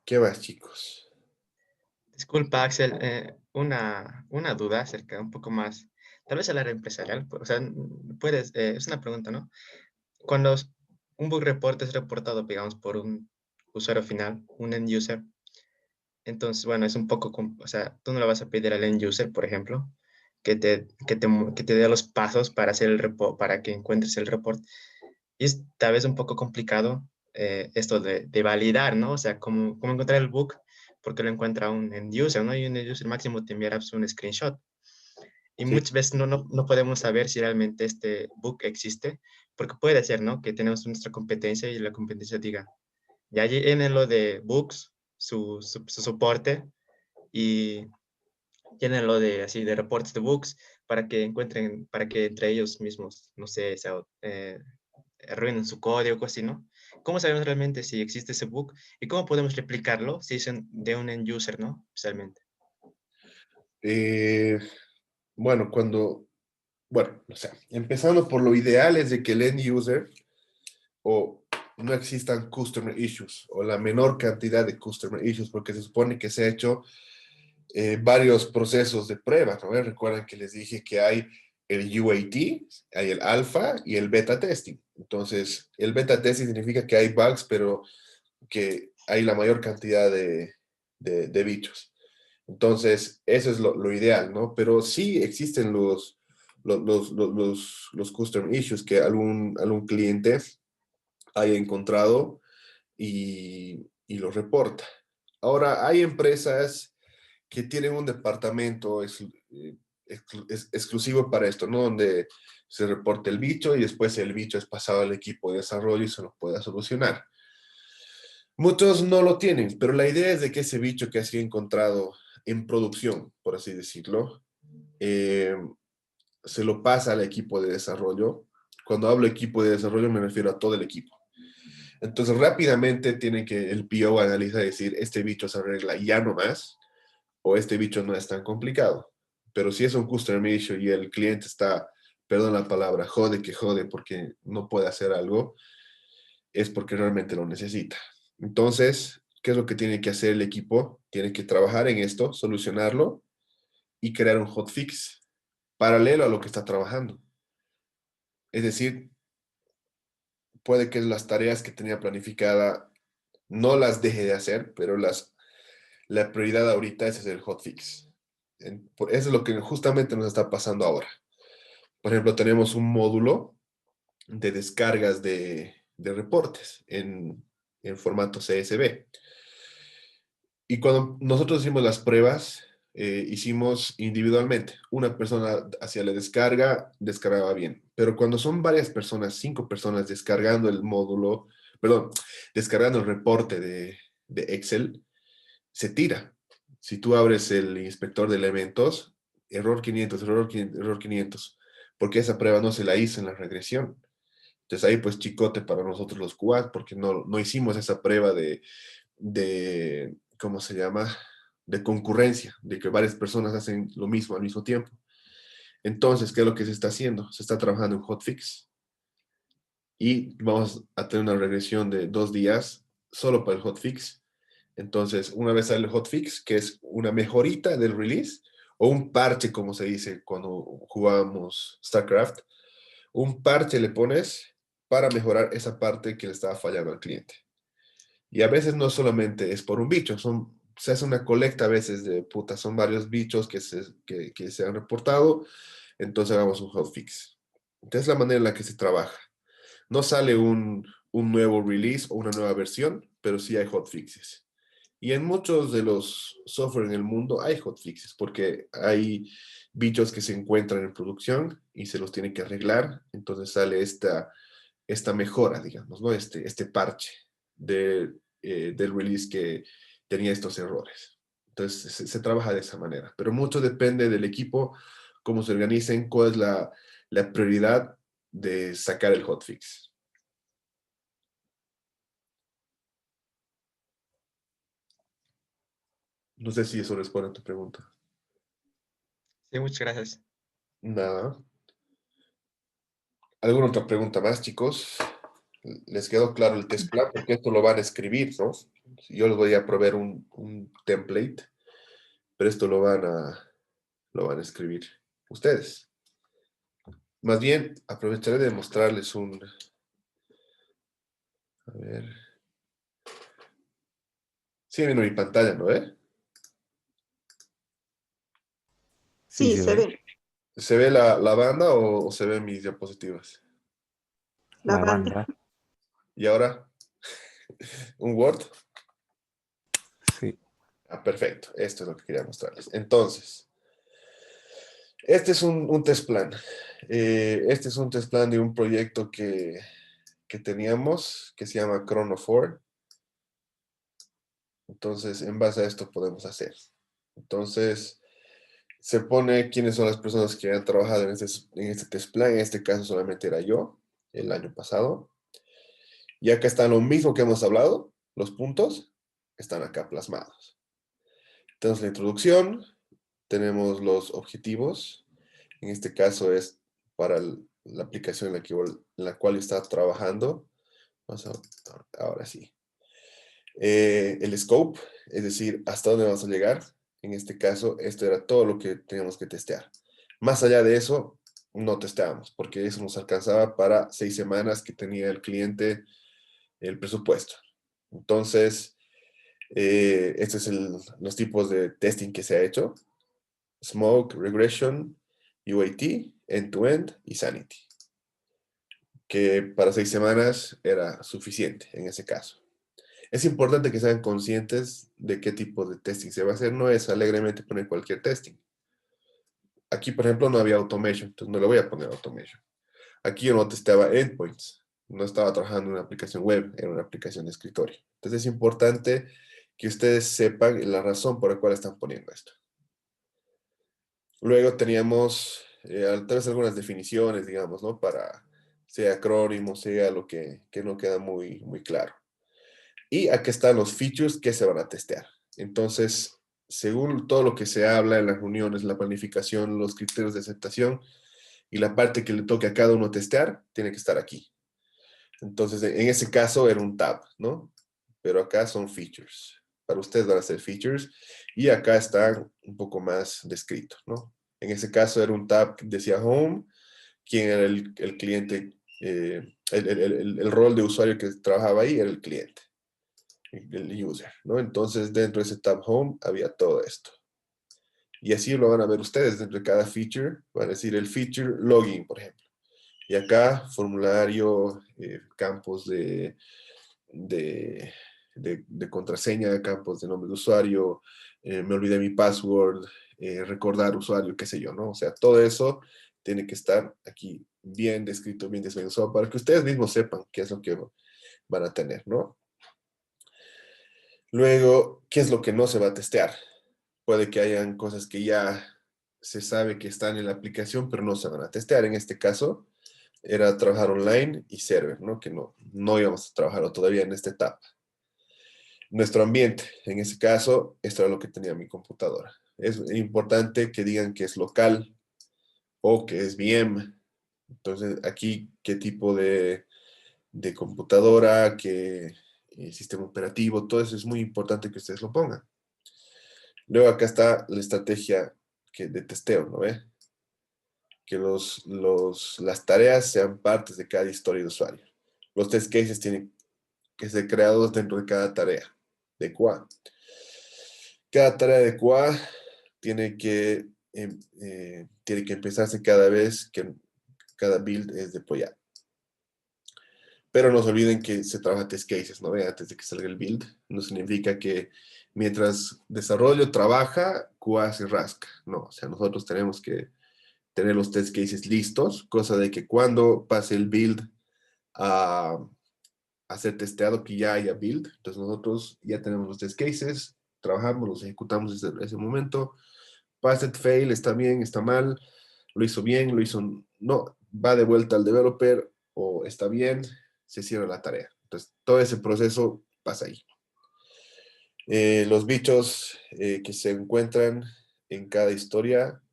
¿Qué más, chicos? Disculpa, Axel, una duda acerca un poco más, tal vez al área empresarial, o sea, es una pregunta, ¿no? Cuando un bug report es reportado, digamos, por un usuario final, un end user, entonces, bueno, es un poco, o sea, tú no le vas a pedir al end user, por ejemplo, que te dé los pasos para hacer el report, para que encuentres el report. Y es tal vez un poco complicado esto de validar, ¿no? O sea, cómo encontrar el bug, porque lo encuentra un end user, ¿no? Y un end user máximo te enviará pues, un screenshot. Y Sí. muchas veces no podemos saber si realmente este bug existe, porque puede ser, ¿no? Que tenemos nuestra competencia y la competencia diga, ya en lo de bugs su soporte y llénenlo de así de reportes de bugs para que encuentren, para que entre ellos mismos, no sé, arruinen su código o así, ¿no? ¿Cómo sabemos realmente si existe ese bug y cómo podemos replicarlo si es de un end user, ¿no? Especialmente. Eh, bueno, o sea, empezando por lo ideal es de que el end user o no existan customer issues o la menor cantidad de customer issues porque se supone que se ha hecho varios procesos de prueba, ¿no? Recuerdan que les dije que hay el UAT, hay el alfa y el beta testing. Entonces, el beta testing significa que hay bugs, pero que hay la mayor cantidad de bichos. Entonces, eso es lo ideal, ¿no? Pero sí existen los custom issues que algún cliente haya encontrado y lo reporta. Ahora, hay empresas que tienen un departamento exclusivo para esto, ¿no? Donde se reporta el bicho y después el bicho es pasado al equipo de desarrollo y se lo pueda solucionar. Muchos no lo tienen, pero la idea es de que ese bicho que ha sido encontrado en producción, por así decirlo, se lo pasa al equipo de desarrollo. Cuando hablo equipo de desarrollo me refiero a todo el equipo. Entonces rápidamente tiene que el PO analizar y decir, este bicho se arregla ya no más, o este bicho no es tan complicado. Pero si es un customer issue y el cliente está, perdón la palabra, jode que jode porque no puede hacer algo, es porque realmente lo necesita. Entonces, ¿qué es lo que tiene que hacer el equipo? Tiene que trabajar en esto, solucionarlo y crear un hotfix paralelo a lo que está trabajando. Es decir, puede que las tareas que tenía planificada no las deje de hacer, pero la prioridad ahorita es hacer el hotfix. Eso es lo que justamente nos está pasando ahora. Por ejemplo, tenemos un módulo de descargas de reportes en formato CSV. Y cuando nosotros hicimos las pruebas, hicimos individualmente. Una persona hacía la descarga, descargaba bien. Pero cuando son varias personas, 5 personas descargando el módulo, perdón, descargando el reporte de Excel, se tira. Si tú abres el inspector de elementos, error 500, error 500, error 500, porque esa prueba no se la hizo en la regresión. Entonces ahí pues chicote para nosotros los QA, porque no hicimos esa prueba de, ¿cómo se llama? De concurrencia, de que varias personas hacen lo mismo al mismo tiempo. Entonces, ¿qué es lo que se está haciendo? Se está trabajando en hotfix y vamos a tener una regresión de 2 días solo para el hotfix. Entonces, una vez sale el hotfix, que es una mejorita del release, o un parche, como se dice cuando jugábamos StarCraft, un parche le pones para mejorar esa parte que le estaba fallando al cliente. Y a veces no solamente es por un bicho, se hace una colecta a veces de puta, son varios bichos que se han reportado, entonces hagamos un hotfix. Entonces es la manera en la que se trabaja. No sale un nuevo release o una nueva versión, pero sí hay hotfixes. Y en muchos de los software en el mundo hay hotfixes, porque hay bichos que se encuentran en producción y se los tiene que arreglar, entonces sale esta mejora, digamos, ¿no? Este parche del release que tenía estos errores. Entonces se trabaja de esa manera, pero mucho depende del equipo, cómo se organicen, cuál es la prioridad de sacar el hotfix. No sé si eso responde a tu pregunta. Sí, muchas gracias. Nada. ¿Alguna otra pregunta más, chicos? ¿Les quedó claro el test plan? Porque esto lo van a escribir, ¿no? Yo les voy a proveer un template, pero esto lo van a escribir ustedes. Más bien, aprovecharé de mostrarles a ver. Sí, viendo mi pantalla, ¿no? Sí, se ve. ¿Se ve la banda o se ven mis diapositivas? La banda. ¿Y ahora? ¿Un Word? Sí. Perfecto. Esto es lo que quería mostrarles. Entonces, este es un test plan. Este es un test plan de un proyecto que teníamos, que se llama Chrono 4. Entonces, en base a esto podemos hacer. Entonces, se pone quiénes son las personas que han trabajado en este test plan. En este caso solamente era yo, el año pasado. Y acá está lo mismo que hemos hablado. Los puntos están acá plasmados. Tenemos la introducción, tenemos los objetivos. En este caso es para la aplicación en la cual está trabajando. Ahora sí. El scope, es decir, hasta dónde vamos a llegar. En este caso, esto era todo lo que teníamos que testear. Más allá de eso, no testeamos, porque eso nos alcanzaba para 6 semanas que tenía el cliente el presupuesto. Entonces, estos son los tipos de testing que se ha hecho. Smoke, Regression, UAT, End-to-End y Sanity. Que para 6 semanas era suficiente en ese caso. Es importante que sean conscientes de qué tipo de testing se va a hacer. No es alegremente poner cualquier testing. Aquí, por ejemplo, no había automation, entonces no le voy a poner automation. Aquí yo no testeaba endpoints. No estaba trabajando en una aplicación web, era una aplicación de escritorio. Entonces es importante que ustedes sepan la razón por la cual están poniendo esto. Luego teníamos tal vez algunas definiciones, digamos, ¿no? Para sea acrónimo, sea lo que no queda muy, muy claro. Y aquí están los features que se van a testear. Entonces, según todo lo que se habla en las reuniones, la planificación, los criterios de aceptación y la parte que le toque a cada uno testear, tiene que estar aquí. Entonces, en ese caso era un tab, ¿no? Pero acá son features. Para ustedes van a ser features. Y acá está un poco más descrito, ¿no? En ese caso era un tab que decía home, quién era el cliente, el rol de usuario que trabajaba ahí era el cliente, el user, ¿no? Entonces, dentro de ese tab home había todo esto. Y así lo van a ver ustedes dentro de cada feature. Van a decir el feature login, por ejemplo. Y acá, formulario, campos de contraseña, campos de nombre de usuario, me olvidé mi password, recordar usuario, qué sé yo, ¿no? O sea, todo eso tiene que estar aquí bien descrito, bien desmenuzado, para que ustedes mismos sepan qué es lo que van a tener, ¿no? Luego, ¿qué es lo que no se va a testear? Puede que hayan cosas que ya se sabe que están en la aplicación, pero no se van a testear. En este caso, era trabajar online y server, ¿no? Que no íbamos a trabajar todavía en esta etapa. Nuestro ambiente, en ese caso, esto era lo que tenía mi computadora. Es importante que digan que es local o que es VM. Entonces, aquí, qué tipo de computadora, qué sistema operativo, todo eso es muy importante que ustedes lo pongan. Luego acá está la estrategia de testeo, ¿no ve? Que las tareas sean partes de cada historia de usuario. Los test cases tienen que ser creados dentro de cada tarea de QA. Cada tarea de QA tiene que empezarse cada vez que cada build es deployado. Pero no se olviden que se trabaja test cases, ¿no ve? Antes de que salga el build. No significa que mientras desarrollo trabaja, QA se rasca. No, o sea, nosotros tenemos que tener los test cases listos, cosa de que cuando pase el build a ser testeado, que ya haya build. Entonces nosotros ya tenemos los test cases, trabajamos, los ejecutamos desde ese momento. Passed, fail, está bien, está mal, lo hizo bien, lo hizo no, va de vuelta al developer o está bien, se cierra la tarea. Entonces todo ese proceso pasa ahí. Los bichos que se encuentran en cada historia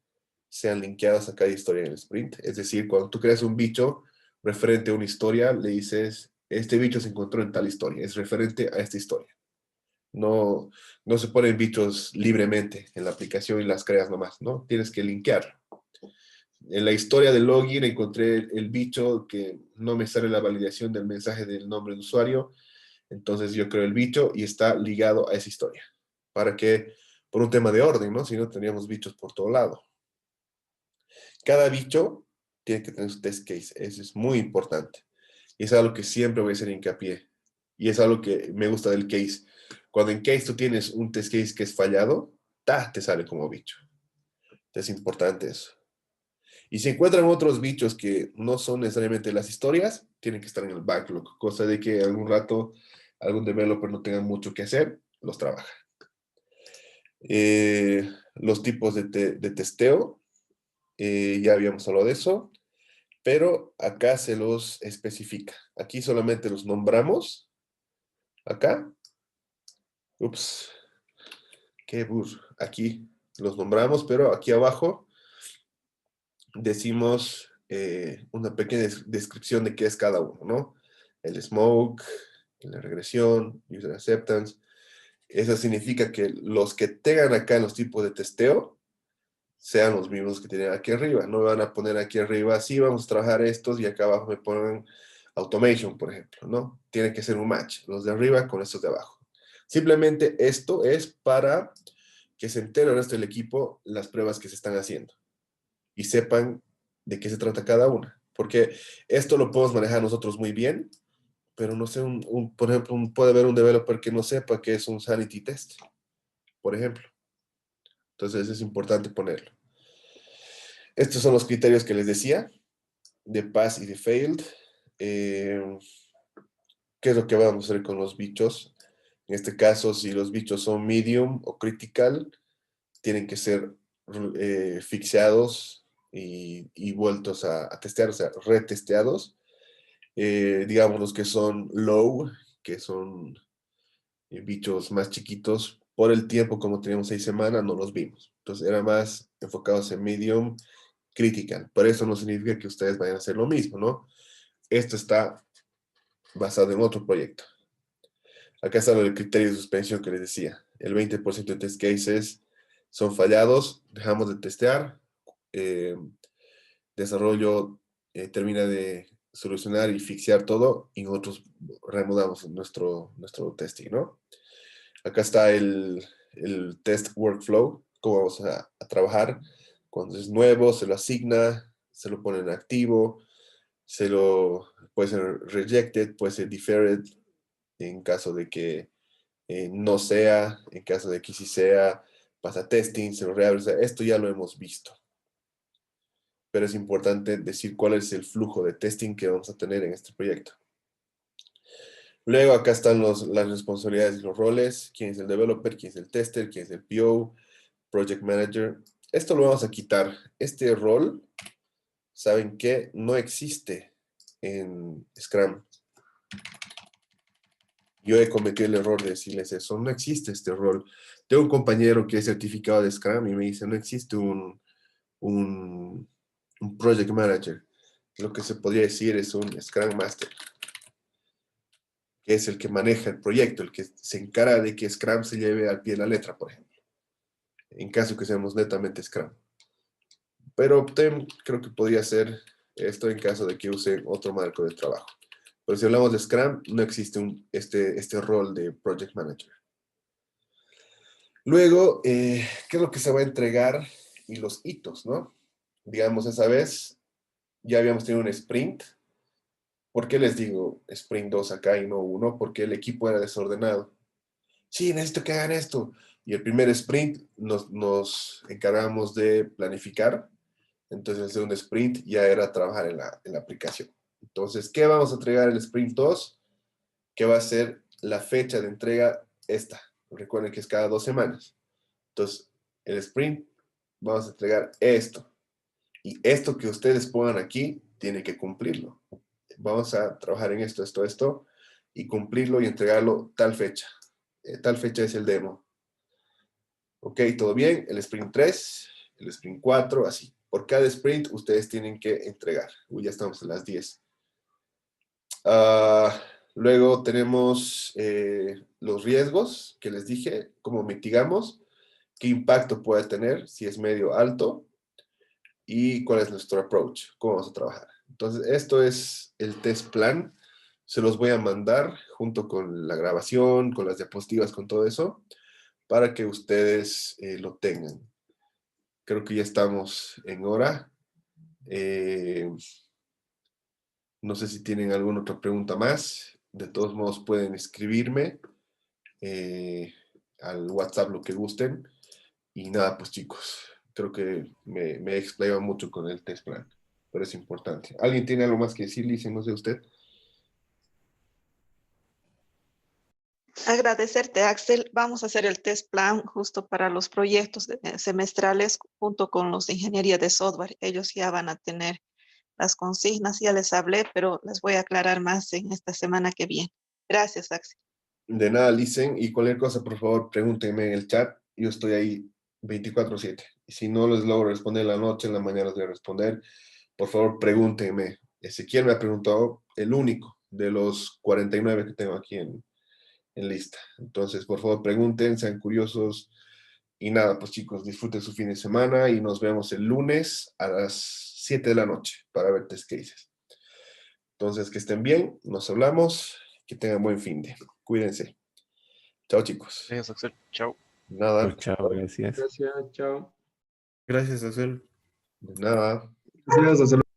sean linkeados a cada historia en el sprint. Es decir, cuando tú creas un bicho referente a una historia, le dices, este bicho se encontró en tal historia, es referente a esta historia. No se ponen bichos libremente en la aplicación y las creas nomás, ¿no? Tienes que linkear. En la historia del login encontré el bicho que no me sale la validación del mensaje del nombre de usuario, entonces yo creo el bicho y está ligado a esa historia. Para que, por un tema de orden, ¿no? Si no, teníamos bichos por todo lado. Cada bicho tiene que tener su test case. Eso es muy importante. Y es algo que siempre voy a hacer hincapié. Y es algo que me gusta del case. Cuando en case tú tienes un test case que es fallado, te sale como bicho. Es importante eso. Y si encuentran otros bichos que no son necesariamente las historias, tienen que estar en el backlog. Cosa de que algún rato algún developer no tenga mucho que hacer los trabaja. Los tipos de testeo, ya habíamos hablado de eso, pero acá se los especifica. Aquí solamente los nombramos. Acá. Ups. Qué burro. Aquí los nombramos, pero aquí abajo decimos una pequeña descripción de qué es cada uno, ¿no? El smoke, la regresión, user acceptance. Eso significa que los que tengan acá los tipos de testeo sean los mismos que tienen aquí arriba. No me van a poner aquí arriba, sí, vamos a trabajar estos y acá abajo me ponen automation, por ejemplo, ¿no? Tiene que ser un match, los de arriba con estos de abajo. Simplemente esto es para que se entere el resto del equipo las pruebas que se están haciendo y sepan de qué se trata cada una. Porque esto lo podemos manejar nosotros muy bien, pero no sé, por ejemplo, puede haber un developer que no sepa qué es un sanity test, por ejemplo. Entonces es importante ponerlo. Estos son los criterios que les decía, de pass y de failed. ¿Qué es lo que vamos a hacer con los bichos? En este caso, si los bichos son medium o critical, tienen que ser fixeados y vueltos a testear, o sea, retesteados. Digamos los que son low, que son bichos más chiquitos, por el tiempo como teníamos 6 semanas, no los vimos. Entonces, eran más enfocados en medium critical. Pero eso no significa que ustedes vayan a hacer lo mismo, ¿no? Esto está basado en otro proyecto. Acá está el criterio de suspensión que les decía. El 20% de test cases son fallados, dejamos de testear, desarrollo termina de solucionar y fixear todo y nosotros reanudamos nuestro testing, ¿no? Acá está el test workflow, cómo vamos a trabajar. Cuando es nuevo, se lo asigna, se lo pone en activo, puede ser rejected, puede ser deferred, en caso de que no sea, en caso de que sí sea, pasa testing, se lo reabre. O sea, esto ya lo hemos visto. Pero es importante decir cuál es el flujo de testing que vamos a tener en este proyecto. Luego acá están las responsabilidades y los roles. ¿Quién es el developer? ¿Quién es el tester? ¿Quién es el PO? Project Manager. Esto lo vamos a quitar. Este rol, ¿saben qué? No existe en Scrum. Yo he cometido el error de decirles eso. No existe este rol. Tengo un compañero que es certificado de Scrum y me dice, no existe un Project Manager. Lo que se podría decir es un Scrum Master, que es el que maneja el proyecto, el que se encarga de que Scrum se lleve al pie de la letra, por ejemplo, en caso que seamos netamente Scrum. Pero creo que podría ser esto en caso de que use otro marco de trabajo. Pero si hablamos de Scrum, no existe este rol de Project Manager. Luego, ¿qué es lo que se va a entregar? Y los hitos, ¿no? Digamos, esa vez ya habíamos tenido un sprint. ¿Por qué les digo sprint 2 acá y no 1? Porque el equipo era desordenado. Sí, necesito que hagan esto. Y el primer sprint nos encargamos de planificar. Entonces el segundo sprint ya era trabajar en la aplicación. Entonces, ¿qué vamos a entregar el sprint 2? Que va a ser la fecha de entrega esta. Recuerden que es cada 2 semanas. Entonces, el sprint, vamos a entregar esto. Y esto que ustedes pongan aquí, tiene que cumplirlo. Vamos a trabajar en esto, y cumplirlo y entregarlo tal fecha. Tal fecha es el demo. Ok, todo bien. El sprint 3, el sprint 4, así. Por cada sprint ustedes tienen que entregar. Uy, ya estamos a las 10. Luego tenemos los riesgos que les dije, cómo mitigamos, qué impacto puede tener, si es medio alto, y cuál es nuestro approach, cómo vamos a trabajar. Entonces, esto es el test plan. Se los voy a mandar junto con la grabación, con las diapositivas, con todo eso, para que ustedes lo tengan. Creo que ya estamos en hora. No sé si tienen alguna otra pregunta más. De todos modos, pueden escribirme al WhatsApp lo que gusten. Y nada, pues chicos, creo que me he explayado mucho con el test plan, pero es importante. ¿Alguien tiene algo más que decir, Lice? No sé usted. Agradecerte, Axel. Vamos a hacer el test plan justo para los proyectos semestrales junto con los de ingeniería de software. Ellos ya van a tener las consignas, ya les hablé, pero les voy a aclarar más en esta semana que viene. Gracias, Axel. De nada, Licen, y cualquier cosa, por favor, pregúntenme en el chat. Yo estoy ahí 24/7. Y si no les logro responder en la noche, en la mañana les voy a responder. Por favor, pregúntenme. Ezequiel me ha preguntado, el único de los 49 que tengo aquí en lista. Entonces, por favor, pregunten, sean curiosos. Y nada, pues chicos, disfruten su fin de semana y nos vemos el lunes a las 7 de la noche para ver test cases. Entonces, que estén bien, nos hablamos, que tengan buen fin de. Cuídense. Chao, chicos. Gracias, Axel. Chao. Nada. Chao, chao, gracias. Gracias, chao. Gracias, Axel. De nada. Gracias, hasta luego.